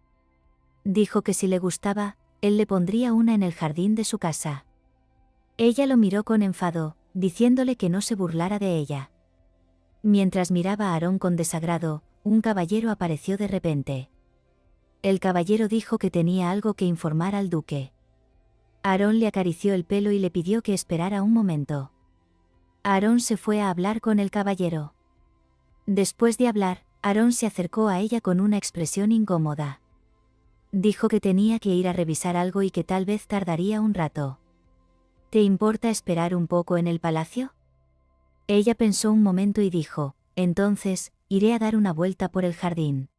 Dijo que si le gustaba, él le pondría una en el jardín de su casa. Ella lo miró con enfado, diciéndole que no se burlara de ella. Mientras miraba a Aarón con desagrado, un caballero apareció de repente. El caballero dijo que tenía algo que informar al duque. Aarón le acarició el pelo y le pidió que esperara un momento. Aarón se fue a hablar con el caballero. Después de hablar, Aarón se acercó a ella con una expresión incómoda. Dijo que tenía que ir a revisar algo y que tal vez tardaría un rato. ¿Te importa esperar un poco en el palacio? Ella pensó un momento y dijo, entonces, iré a dar una vuelta por el jardín.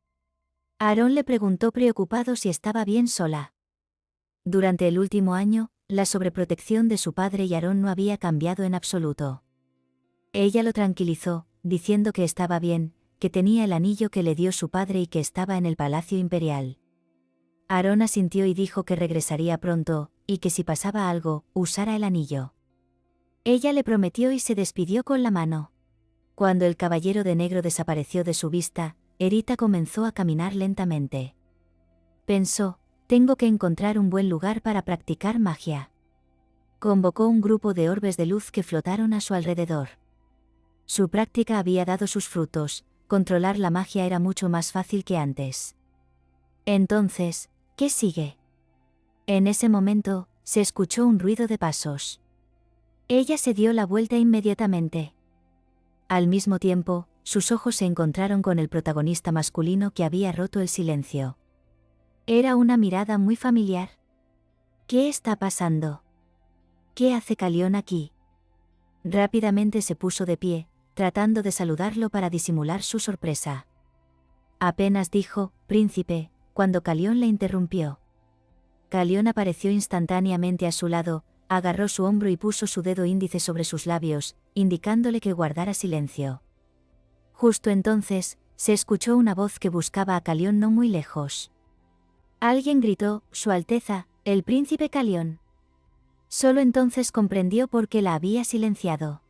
Aarón le preguntó preocupado si estaba bien sola. Durante el último año, la sobreprotección de su padre y Aarón no había cambiado en absoluto. Ella lo tranquilizó, diciendo que estaba bien, que tenía el anillo que le dio su padre y que estaba en el palacio imperial. Aarón asintió y dijo que regresaría pronto, y que si pasaba algo, usara el anillo. Ella le prometió y se despidió con la mano. Cuando el caballero de negro desapareció de su vista, Erita comenzó a caminar lentamente. Pensó, tengo que encontrar un buen lugar para practicar magia. Convocó un grupo de orbes de luz que flotaron a su alrededor. Su práctica había dado sus frutos, controlar la magia era mucho más fácil que antes. Entonces, ¿qué sigue? En ese momento, se escuchó un ruido de pasos. Ella se dio la vuelta inmediatamente. Al mismo tiempo, sus ojos se encontraron con el protagonista masculino que había roto el silencio. Era una mirada muy familiar. ¿Qué está pasando? ¿Qué hace Calión aquí? Rápidamente se puso de pie, tratando de saludarlo para disimular su sorpresa. Apenas dijo, príncipe, cuando Calión le interrumpió. Calión apareció instantáneamente a su lado, agarró su hombro y puso su dedo índice sobre sus labios, indicándole que guardara silencio. Justo entonces, se escuchó una voz que buscaba a Calión no muy lejos. Alguien gritó, Su Alteza, el príncipe Calión. Solo entonces comprendió por qué la había silenciado.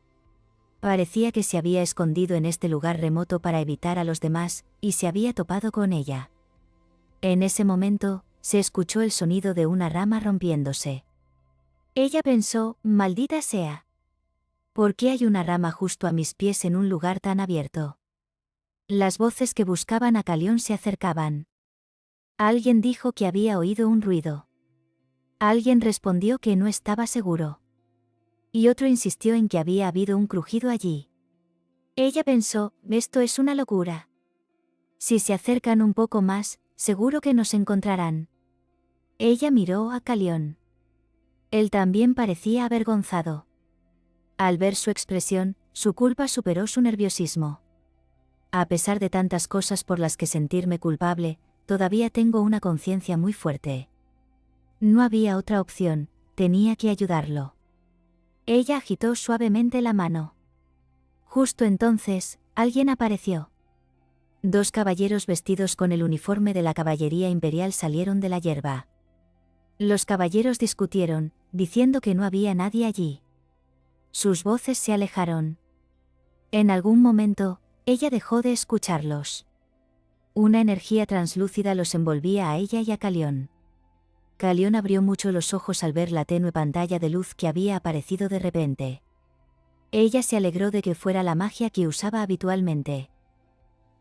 Parecía que se había escondido en este lugar remoto para evitar a los demás, y se había topado con ella. En ese momento, se escuchó el sonido de una rama rompiéndose. Ella pensó, maldita sea. ¿Por qué hay una rama justo a mis pies en un lugar tan abierto? Las voces que buscaban a Calión se acercaban. Alguien dijo que había oído un ruido. Alguien respondió que no estaba seguro. Y otro insistió en que había habido un crujido allí. Ella pensó, esto es una locura. Si se acercan un poco más, seguro que nos encontrarán. Ella miró a Calión. Él también parecía avergonzado. Al ver su expresión, su culpa superó su nerviosismo. A pesar de tantas cosas por las que sentirme culpable, todavía tengo una conciencia muy fuerte. No había otra opción, tenía que ayudarlo. Ella agitó suavemente la mano. Justo entonces, alguien apareció. 2 caballeros vestidos con el uniforme de la caballería imperial salieron de la hierba. Los caballeros discutieron, diciendo que no había nadie allí. Sus voces se alejaron. En algún momento, ella dejó de escucharlos. Una energía translúcida los envolvía a ella y a Calión. Calión abrió mucho los ojos al ver la tenue pantalla de luz que había aparecido de repente. Ella se alegró de que fuera la magia que usaba habitualmente.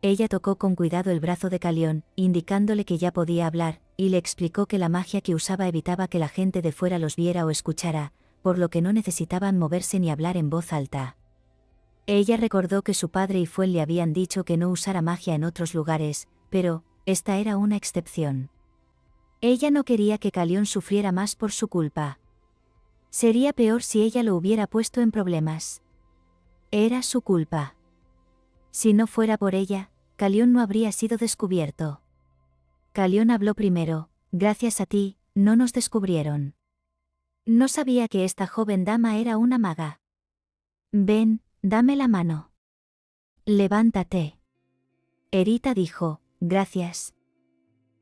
Ella tocó con cuidado el brazo de Calión, indicándole que ya podía hablar, y le explicó que la magia que usaba evitaba que la gente de fuera los viera o escuchara, por lo que no necesitaban moverse ni hablar en voz alta. Ella recordó que su padre y Fuel le habían dicho que no usara magia en otros lugares, pero, esta era una excepción. Ella no quería que Calión sufriera más por su culpa. Sería peor si ella lo hubiera puesto en problemas. Era su culpa. Si no fuera por ella, Calión no habría sido descubierto. Calión habló primero, gracias a ti, no nos descubrieron. No sabía que esta joven dama era una maga. Ven, dame la mano. Levántate. Erita dijo, gracias.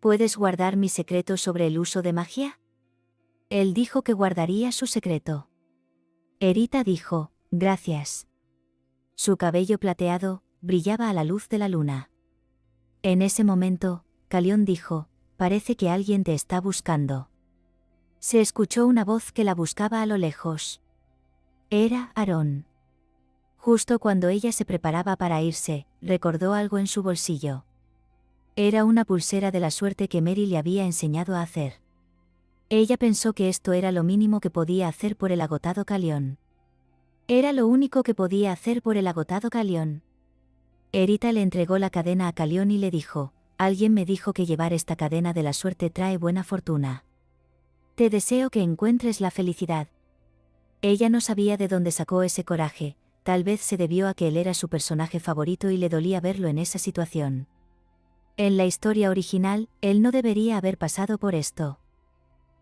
¿Puedes guardar mi secreto sobre el uso de magia? Él dijo que guardaría su secreto. Erita dijo, gracias. Su cabello plateado brillaba a la luz de la luna. En ese momento, Calión dijo, parece que alguien te está buscando. Se escuchó una voz que la buscaba a lo lejos. Era Aarón. Justo cuando ella se preparaba para irse, recordó algo en su bolsillo. Era una pulsera de la suerte que Mary le había enseñado a hacer. Ella pensó que esto era lo mínimo que podía hacer por el agotado Calión. Era lo único que podía hacer por el agotado Calión. Erita le entregó la cadena a Calión y le dijo, alguien me dijo que llevar esta cadena de la suerte trae buena fortuna. Te deseo que encuentres la felicidad. Ella no sabía de dónde sacó ese coraje, tal vez se debió a que él era su personaje favorito y le dolía verlo en esa situación. En la historia original, él no debería haber pasado por esto.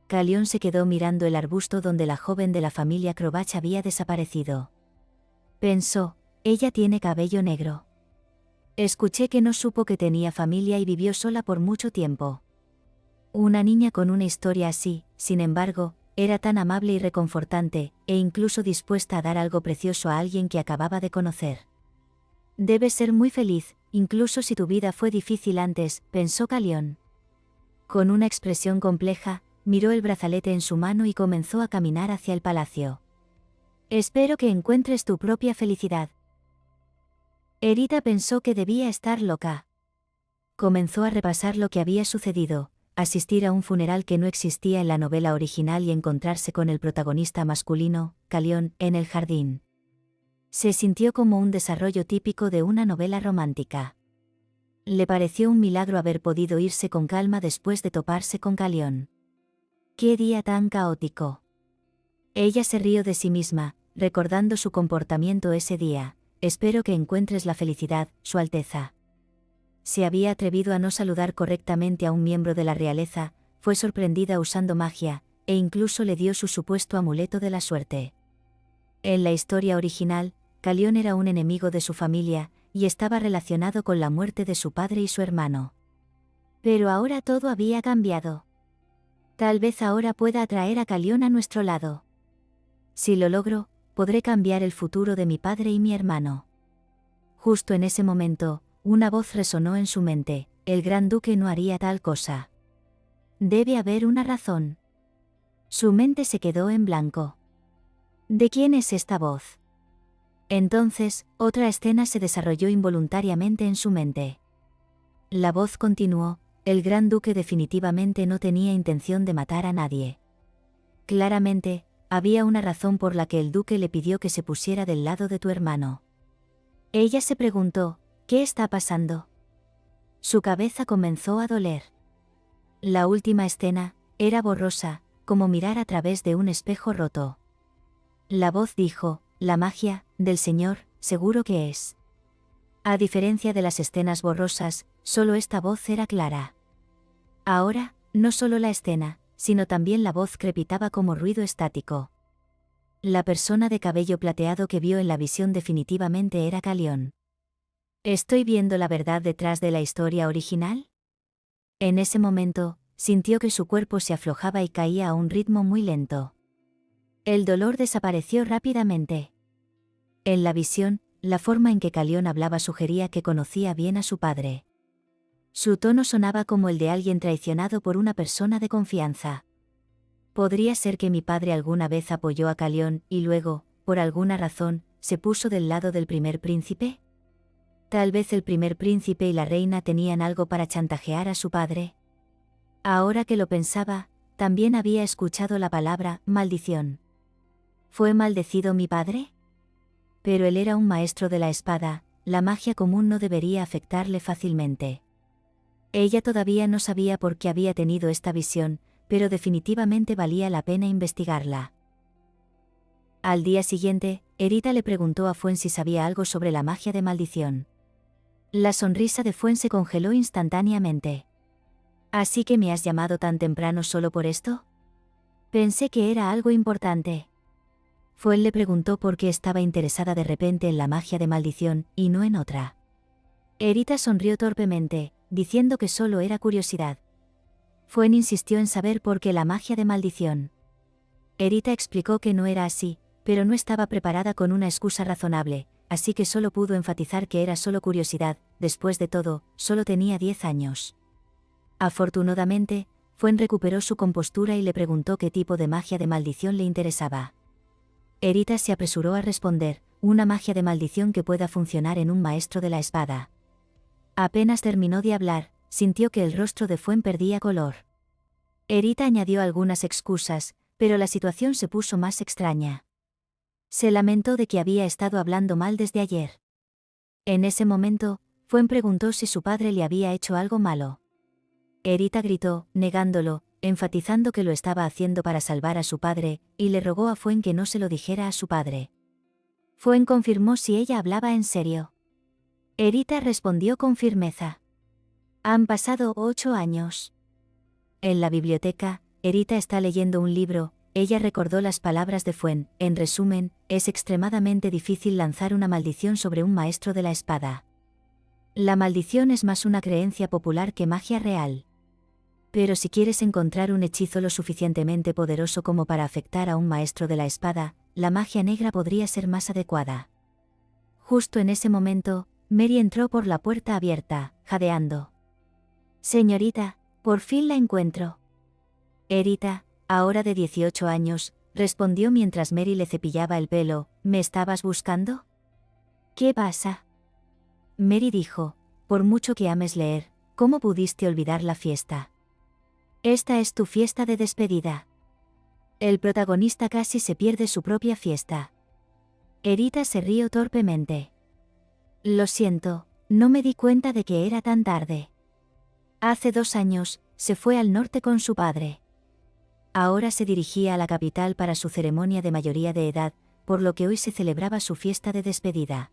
Calión se quedó mirando el arbusto donde la joven de la familia Krovach había desaparecido. Pensó, ella tiene cabello negro. Escuché que no supo que tenía familia y vivió sola por mucho tiempo. Una niña con una historia así, sin embargo, era tan amable y reconfortante, e incluso dispuesta a dar algo precioso a alguien que acababa de conocer. Debes ser muy feliz, incluso si tu vida fue difícil antes, pensó Calión. Con una expresión compleja, miró el brazalete en su mano y comenzó a caminar hacia el palacio. Espero que encuentres tu propia felicidad. Erita pensó que debía estar loca. Comenzó a repasar lo que había sucedido, asistir a un funeral que no existía en la novela original y encontrarse con el protagonista masculino, Calión, en el jardín. Se sintió como un desarrollo típico de una novela romántica. Le pareció un milagro haber podido irse con calma después de toparse con Calión. ¡Qué día tan caótico! Ella se rió de sí misma, recordando su comportamiento ese día. Espero que encuentres la felicidad, Su Alteza. Se había atrevido a no saludar correctamente a un miembro de la realeza, fue sorprendida usando magia, e incluso le dio su supuesto amuleto de la suerte. En la historia original, Calión era un enemigo de su familia, y estaba relacionado con la muerte de su padre y su hermano. Pero ahora todo había cambiado. Tal vez ahora pueda atraer a Calión a nuestro lado. Si lo logro, podré cambiar el futuro de mi padre y mi hermano. Justo en ese momento, una voz resonó en su mente: el gran duque no haría tal cosa. Debe haber una razón. Su mente se quedó en blanco. ¿De quién es esta voz? Entonces, otra escena se desarrolló involuntariamente en su mente. La voz continuó: el gran duque definitivamente no tenía intención de matar a nadie. Claramente, había una razón por la que el duque le pidió que se pusiera del lado de tu hermano. Ella se preguntó: ¿qué está pasando? Su cabeza comenzó a doler. La última escena era borrosa, como mirar a través de un espejo roto. La voz dijo: la magia del Señor, seguro que es. A diferencia de las escenas borrosas, solo esta voz era clara. Ahora, no solo la escena, sino también la voz crepitaba como ruido estático. La persona de cabello plateado que vio en la visión definitivamente era Calión. ¿Estoy viendo la verdad detrás de la historia original? En ese momento, sintió que su cuerpo se aflojaba y caía a un ritmo muy lento. El dolor desapareció rápidamente. En la visión, la forma en que Calión hablaba sugería que conocía bien a su padre. Su tono sonaba como el de alguien traicionado por una persona de confianza. ¿Podría ser que mi padre alguna vez apoyó a Calión y luego, por alguna razón, se puso del lado del primer príncipe? Tal vez el primer príncipe y la reina tenían algo para chantajear a su padre. Ahora que lo pensaba, también había escuchado la palabra maldición. ¿Fue maldecido mi padre? Pero él era un maestro de la espada, la magia común no debería afectarle fácilmente. Ella todavía no sabía por qué había tenido esta visión, pero definitivamente valía la pena investigarla. Al día siguiente, Erita le preguntó a Fuen si sabía algo sobre la magia de maldición. La sonrisa de Fuen se congeló instantáneamente. ¿Así que me has llamado tan temprano solo por esto? Pensé que era algo importante. Fuen le preguntó por qué estaba interesada de repente en la magia de maldición, y no en otra. Erita sonrió torpemente, diciendo que solo era curiosidad. Fuen insistió en saber por qué la magia de maldición. Erita explicó que no era así, pero no estaba preparada con una excusa razonable, así que solo pudo enfatizar que era solo curiosidad. Después de todo, solo tenía 10 años. Afortunadamente, Fuen recuperó su compostura y le preguntó qué tipo de magia de maldición le interesaba. Erita se apresuró a responder: una magia de maldición que pueda funcionar en un maestro de la espada. Apenas terminó de hablar, sintió que el rostro de Fuen perdía color. Erita añadió algunas excusas, pero la situación se puso más extraña. Se lamentó de que había estado hablando mal desde ayer. En ese momento, Fuen preguntó si su padre le había hecho algo malo. Erita gritó, negándolo, enfatizando que lo estaba haciendo para salvar a su padre, y le rogó a Fuen que no se lo dijera a su padre. Fuen confirmó si ella hablaba en serio. Erita respondió con firmeza. Han pasado 8 años. En la biblioteca, Erita está leyendo un libro. Ella recordó las palabras de Fuen: en resumen, es extremadamente difícil lanzar una maldición sobre un maestro de la espada. La maldición es más una creencia popular que magia real. Pero si quieres encontrar un hechizo lo suficientemente poderoso como para afectar a un maestro de la espada, la magia negra podría ser más adecuada. Justo en ese momento, Mary entró por la puerta abierta, jadeando. Señorita, por fin la encuentro. Erita, ahora de 18 años, respondió mientras Mary le cepillaba el pelo: ¿me estabas buscando? ¿Qué pasa? Mary dijo: por mucho que ames leer, ¿cómo pudiste olvidar la fiesta? Esta es tu fiesta de despedida. El protagonista casi se pierde su propia fiesta. Erita se rió torpemente. Lo siento, no me di cuenta de que era tan tarde. Hace 2 años, se fue al norte con su padre. Ahora se dirigía a la capital para su ceremonia de mayoría de edad, por lo que hoy se celebraba su fiesta de despedida.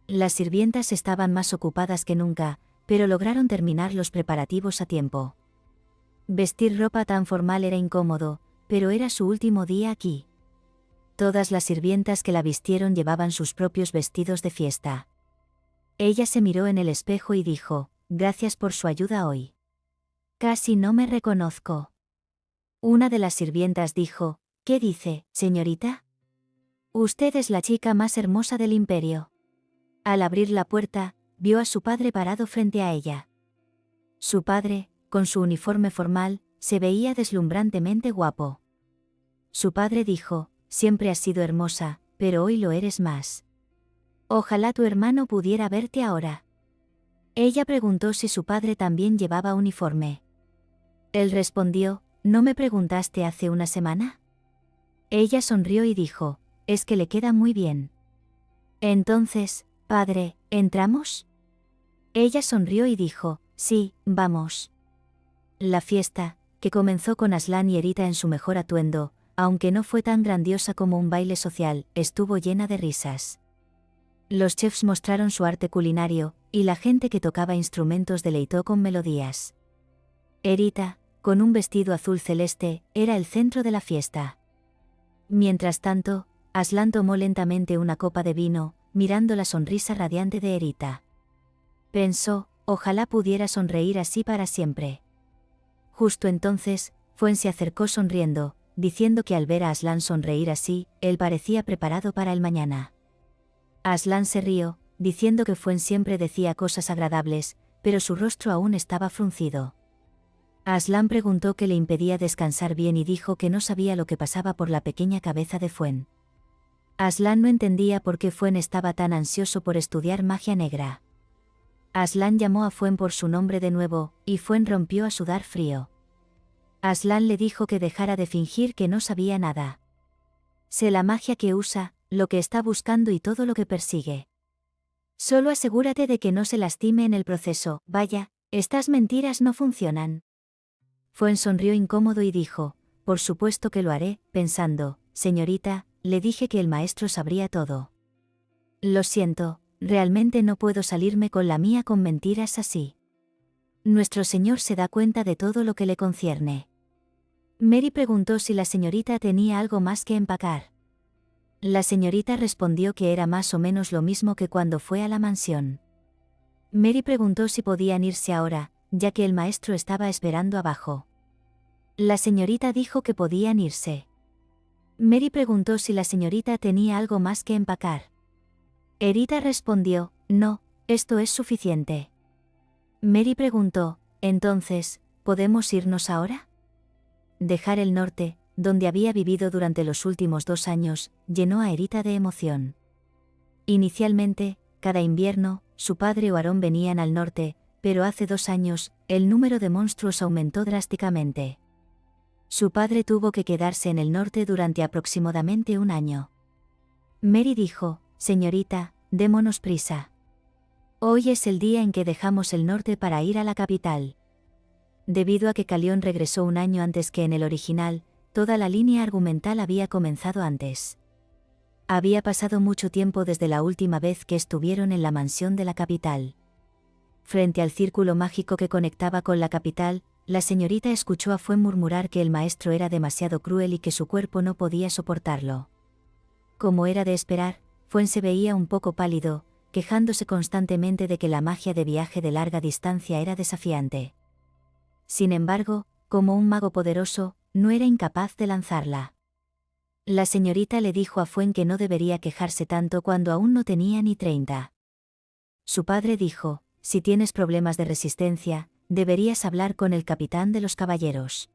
Las sirvientas estaban más ocupadas que nunca, pero lograron terminar los preparativos a tiempo. Vestir ropa tan formal era incómodo, pero era su último día aquí. Todas las sirvientas que la vistieron llevaban sus propios vestidos de fiesta. Ella se miró en el espejo y dijo, «Gracias por su ayuda hoy. Casi no me reconozco». Una de las sirvientas dijo, «¿Qué dice, señorita? Usted es la chica más hermosa del imperio». Al abrir la puerta, vio a su padre parado frente a ella. Su padre, con su uniforme formal, se veía deslumbrantemente guapo. Su padre dijo, «Siempre has sido hermosa, pero hoy lo eres más. Ojalá tu hermano pudiera verte ahora». Ella preguntó si su padre también llevaba uniforme. Él respondió, «¿No me preguntaste hace una semana?». Ella sonrió y dijo, «Es que le queda muy bien». Entonces, «Padre, ¿entramos?». Ella sonrió y dijo, «Sí, vamos». La fiesta, que comenzó con Aslan y Erita en su mejor atuendo, aunque no fue tan grandiosa como un baile social, estuvo llena de risas. Los chefs mostraron su arte culinario, y la gente que tocaba instrumentos deleitó con melodías. Erita, con un vestido azul celeste, era el centro de la fiesta. Mientras tanto, Aslan tomó lentamente una copa de vino, mirando la sonrisa radiante de Erita. Pensó, ojalá pudiera sonreír así para siempre. Justo entonces, Fuen se acercó sonriendo, diciendo que al ver a Aslan sonreír así, él parecía preparado para el mañana. Aslan se rió, diciendo que Fuen siempre decía cosas agradables, pero su rostro aún estaba fruncido. Aslan preguntó qué le impedía descansar bien y dijo que no sabía lo que pasaba por la pequeña cabeza de Fuen. Aslan no entendía por qué Fuen estaba tan ansioso por estudiar magia negra. Aslan llamó a Fuen por su nombre de nuevo, y Fuen rompió a sudar frío. Aslan le dijo que dejara de fingir que no sabía nada. Sé la magia que usa, lo que está buscando y todo lo que persigue. Solo asegúrate de que no se lastime en el proceso. Vaya, estas mentiras no funcionan. Fuen sonrió incómodo y dijo, «Por supuesto que lo haré», pensando, «Señorita, le dije que el maestro sabría todo». «Lo siento, realmente no puedo salirme con la mía con mentiras así. Nuestro señor se da cuenta de todo lo que le concierne». Mary preguntó si la señorita tenía algo más que empacar. La señorita respondió que era más o menos lo mismo que cuando fue a la mansión. Mary preguntó si podían irse ahora, ya que el maestro estaba esperando abajo. La señorita dijo que podían irse. Mary preguntó si la señorita tenía algo más que empacar. Erita respondió, «No, esto es suficiente». Mary preguntó, «Entonces, ¿podemos irnos ahora?». Dejar el norte, donde había vivido durante los últimos 2 años, llenó a Erita de emoción. Inicialmente, cada invierno, su padre o Aarón venían al norte, pero hace 2 años, el número de monstruos aumentó drásticamente. Su padre tuvo que quedarse en el norte durante aproximadamente 1 año. Mary dijo, «Señorita, démonos prisa. Hoy es el día en que dejamos el norte para ir a la capital». Debido a que Calión regresó 1 año antes que en el original, toda la línea argumental había comenzado antes. Había pasado mucho tiempo desde la última vez que estuvieron en la mansión de la capital. Frente al círculo mágico que conectaba con la capital, la señorita escuchó a Fuen murmurar que el maestro era demasiado cruel y que su cuerpo no podía soportarlo. Como era de esperar, Fuen se veía un poco pálido, quejándose constantemente de que la magia de viaje de larga distancia era desafiante. Sin embargo, como un mago poderoso, no era incapaz de lanzarla. La señorita le dijo a Fuen que no debería quejarse tanto cuando aún no tenía ni 30. Su padre dijo, «Si tienes problemas de resistencia, deberías hablar con el capitán de los caballeros».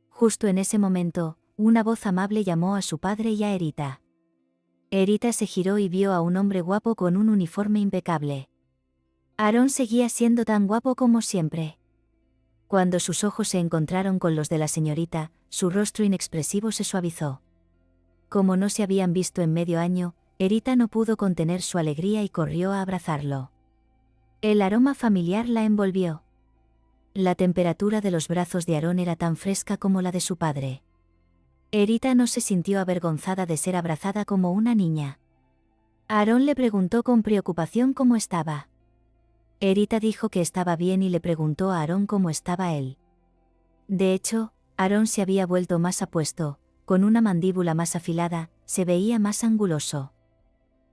Justo en ese momento, una voz amable llamó a su padre y a Erita. Erita se giró y vio a un hombre guapo con un uniforme impecable. Aarón seguía siendo tan guapo como siempre. Cuando sus ojos se encontraron con los de la señorita, su rostro inexpresivo se suavizó. Como no se habían visto en medio año, Erita no pudo contener su alegría y corrió a abrazarlo. El aroma familiar la envolvió. La temperatura de los brazos de Aarón era tan fresca como la de su padre. Erita no se sintió avergonzada de ser abrazada como una niña. Aarón le preguntó con preocupación cómo estaba. Erita dijo que estaba bien y le preguntó a Aarón cómo estaba él. De hecho, Aarón se había vuelto más apuesto, con una mandíbula más afilada, se veía más anguloso.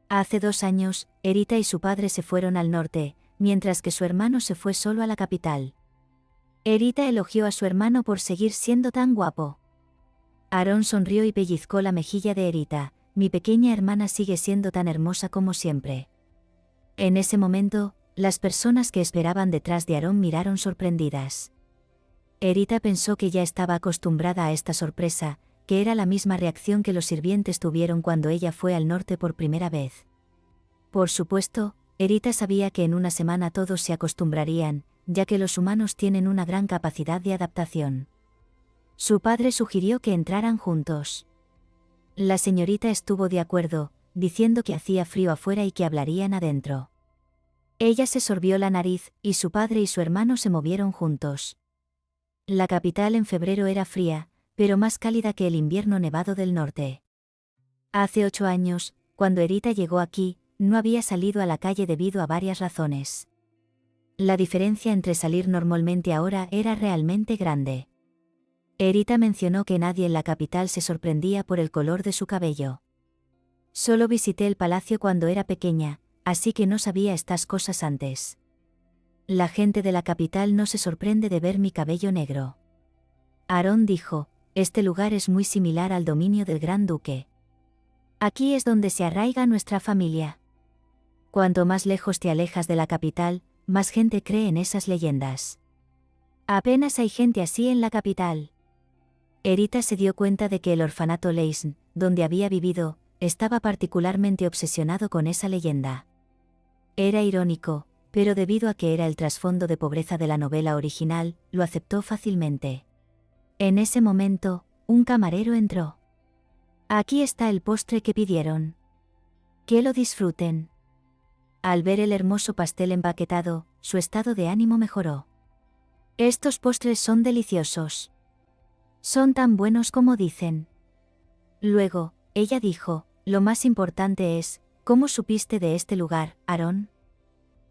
Hace 2 años, Erita y su padre se fueron al norte, mientras que su hermano se fue solo a la capital. Erita elogió a su hermano por seguir siendo tan guapo. Aarón sonrió y pellizcó la mejilla de Erita. Mi pequeña hermana sigue siendo tan hermosa como siempre. En ese momento, las personas que esperaban detrás de Aarón miraron sorprendidas. Erita pensó que ya estaba acostumbrada a esta sorpresa, que era la misma reacción que los sirvientes tuvieron cuando ella fue al norte por primera vez. Por supuesto, Erita sabía que en una semana todos se acostumbrarían, ya que los humanos tienen una gran capacidad de adaptación. Su padre sugirió que entraran juntos. La señorita estuvo de acuerdo, diciendo que hacía frío afuera y que hablarían adentro. Ella se sorbió la nariz, y su padre y su hermano se movieron juntos. La capital en febrero era fría, pero más cálida que el invierno nevado del norte. Hace 8 años, cuando Erita llegó aquí, no había salido a la calle debido a varias razones. La diferencia entre salir normalmente ahora era realmente grande. Erita mencionó que nadie en la capital se sorprendía por el color de su cabello. Solo visité el palacio cuando era pequeña, así que no sabía estas cosas antes. La gente de la capital no se sorprende de ver mi cabello negro. Aarón dijo, este lugar es muy similar al dominio del Gran Duque. Aquí es donde se arraiga nuestra familia. Cuanto más lejos te alejas de la capital, más gente cree en esas leyendas. Apenas hay gente así en la capital. Erita se dio cuenta de que el orfanato Leisn, donde había vivido, estaba particularmente obsesionado con esa leyenda. Era irónico, pero debido a que era el trasfondo de pobreza de la novela original, lo aceptó fácilmente. En ese momento, un camarero entró. Aquí está el postre que pidieron. Que lo disfruten. Al ver el hermoso pastel empaquetado, su estado de ánimo mejoró. Estos postres son deliciosos. Son tan buenos como dicen. Luego, ella dijo, lo más importante es, ¿cómo supiste de este lugar, Aarón?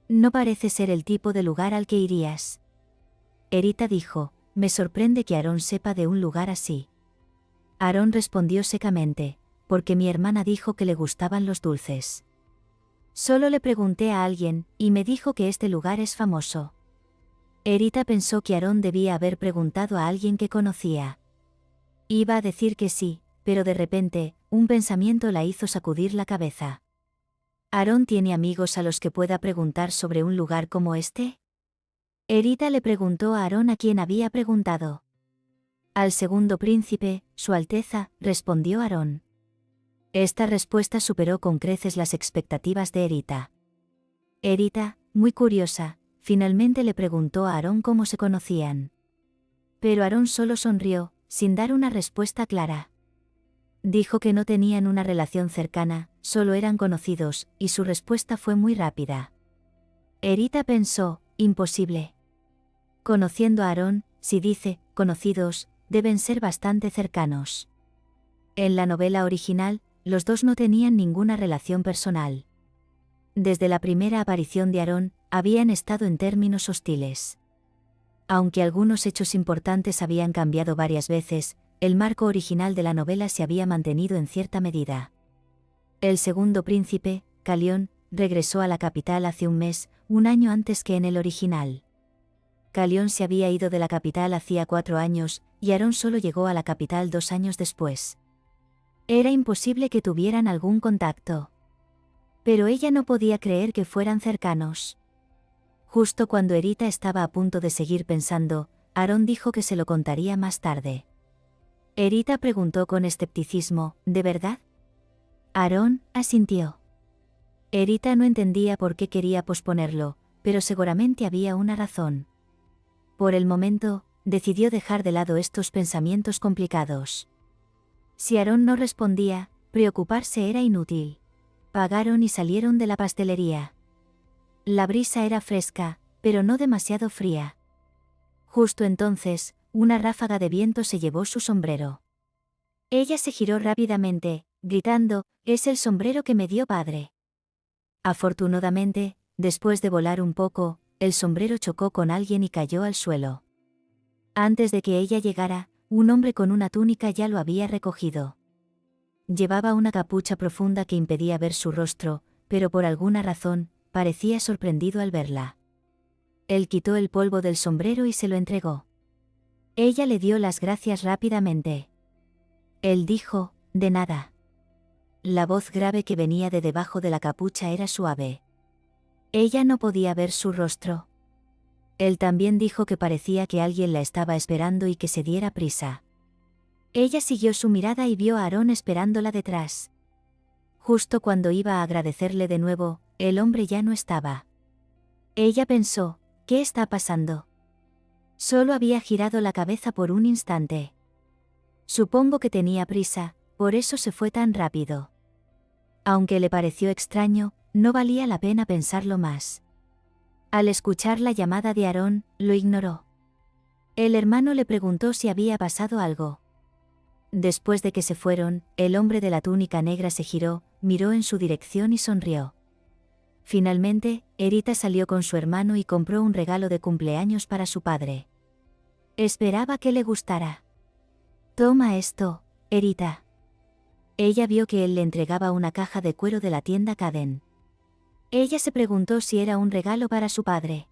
No parece ser el tipo de lugar al que irías. Erita dijo, me sorprende que Aarón sepa de un lugar así. Aarón respondió secamente, porque mi hermana dijo que le gustaban los dulces. Solo le pregunté a alguien, y me dijo que este lugar es famoso. Erita pensó que Aarón debía haber preguntado a alguien que conocía. Iba a decir que sí, pero de repente, un pensamiento la hizo sacudir la cabeza. ¿Aarón tiene amigos a los que pueda preguntar sobre un lugar como este? Erita le preguntó a Aarón a quien había preguntado. Al segundo príncipe, Su Alteza, respondió Aarón. Esta respuesta superó con creces las expectativas de Erita. Erita, muy curiosa, finalmente le preguntó a Aarón cómo se conocían. Pero Aarón solo sonrió, sin dar una respuesta clara. Dijo que no tenían una relación cercana, solo eran conocidos, y su respuesta fue muy rápida. Erita pensó, imposible. Conociendo a Aarón, si dice, conocidos, deben ser bastante cercanos. En la novela original, los dos no tenían ninguna relación personal. Desde la primera aparición de Aarón, habían estado en términos hostiles. Aunque algunos hechos importantes habían cambiado varias veces, el marco original de la novela se había mantenido en cierta medida. El segundo príncipe, Calión, regresó a la capital hace un mes, un año antes que en el original. Calión se había ido de la capital hacía 4 años, y Aarón solo llegó a la capital 2 años después. Era imposible que tuvieran algún contacto. Pero ella no podía creer que fueran cercanos. Justo cuando Erita estaba a punto de seguir pensando, Aarón dijo que se lo contaría más tarde. Erita preguntó con escepticismo, ¿de verdad? Aarón asintió. Erita no entendía por qué quería posponerlo, pero seguramente había una razón. Por el momento, decidió dejar de lado estos pensamientos complicados. Si Aarón no respondía, preocuparse era inútil. Pagaron y salieron de la pastelería. La brisa era fresca, pero no demasiado fría. Justo entonces, una ráfaga de viento se llevó su sombrero. Ella se giró rápidamente, gritando, «Es el sombrero que me dio padre». Afortunadamente, después de volar un poco, el sombrero chocó con alguien y cayó al suelo. Antes de que ella llegara, un hombre con una túnica ya lo había recogido. Llevaba una capucha profunda que impedía ver su rostro, pero por alguna razón, parecía sorprendido al verla. Él quitó el polvo del sombrero y se lo entregó. Ella le dio las gracias rápidamente. Él dijo, «De nada». La voz grave que venía de debajo de la capucha era suave. Ella no podía ver su rostro. Él también dijo que parecía que alguien la estaba esperando y que se diera prisa. Ella siguió su mirada y vio a Aarón esperándola detrás. Justo cuando iba a agradecerle de nuevo, el hombre ya no estaba. Ella pensó, ¿qué está pasando? Solo había girado la cabeza por un instante. Supongo que tenía prisa, por eso se fue tan rápido. Aunque le pareció extraño, no valía la pena pensarlo más. Al escuchar la llamada de Aarón, lo ignoró. El hermano le preguntó si había pasado algo. Después de que se fueron, el hombre de la túnica negra se giró, miró en su dirección y sonrió. Finalmente, Erita salió con su hermano y compró un regalo de cumpleaños para su padre. Esperaba que le gustara. «Toma esto, Erita». Ella vio que él le entregaba una caja de cuero de la tienda Caden. Ella se preguntó si era un regalo para su padre.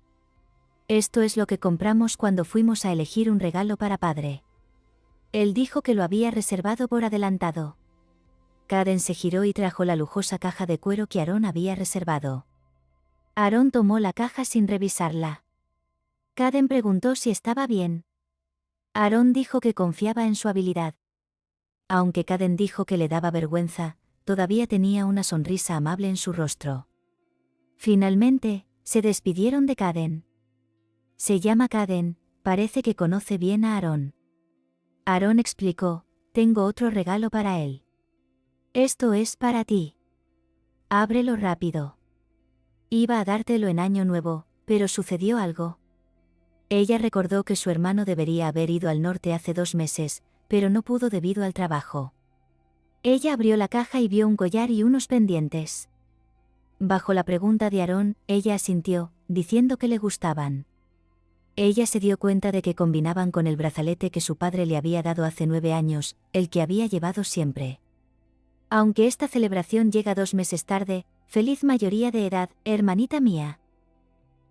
«Esto es lo que compramos cuando fuimos a elegir un regalo para padre». Él dijo que lo había reservado por adelantado. Caden se giró y trajo la lujosa caja de cuero que Aarón había reservado. Aarón tomó la caja sin revisarla. Caden preguntó si estaba bien. Aarón dijo que confiaba en su habilidad. Aunque Caden dijo que le daba vergüenza, todavía tenía una sonrisa amable en su rostro. Finalmente, se despidieron de Caden. Se llama Caden, parece que conoce bien a Aarón. Aarón explicó, «Tengo otro regalo para él. Esto es para ti. Ábrelo rápido. Iba a dártelo en Año Nuevo, pero sucedió algo». Ella recordó que su hermano debería haber ido al norte hace 2 meses, pero no pudo debido al trabajo. Ella abrió la caja y vio un collar y unos pendientes. Bajo la pregunta de Aarón, ella asintió, diciendo que le gustaban. Ella se dio cuenta de que combinaban con el brazalete que su padre le había dado hace 9 años, el que había llevado siempre. Aunque esta celebración llega 2 meses tarde, feliz mayoría de edad, hermanita mía.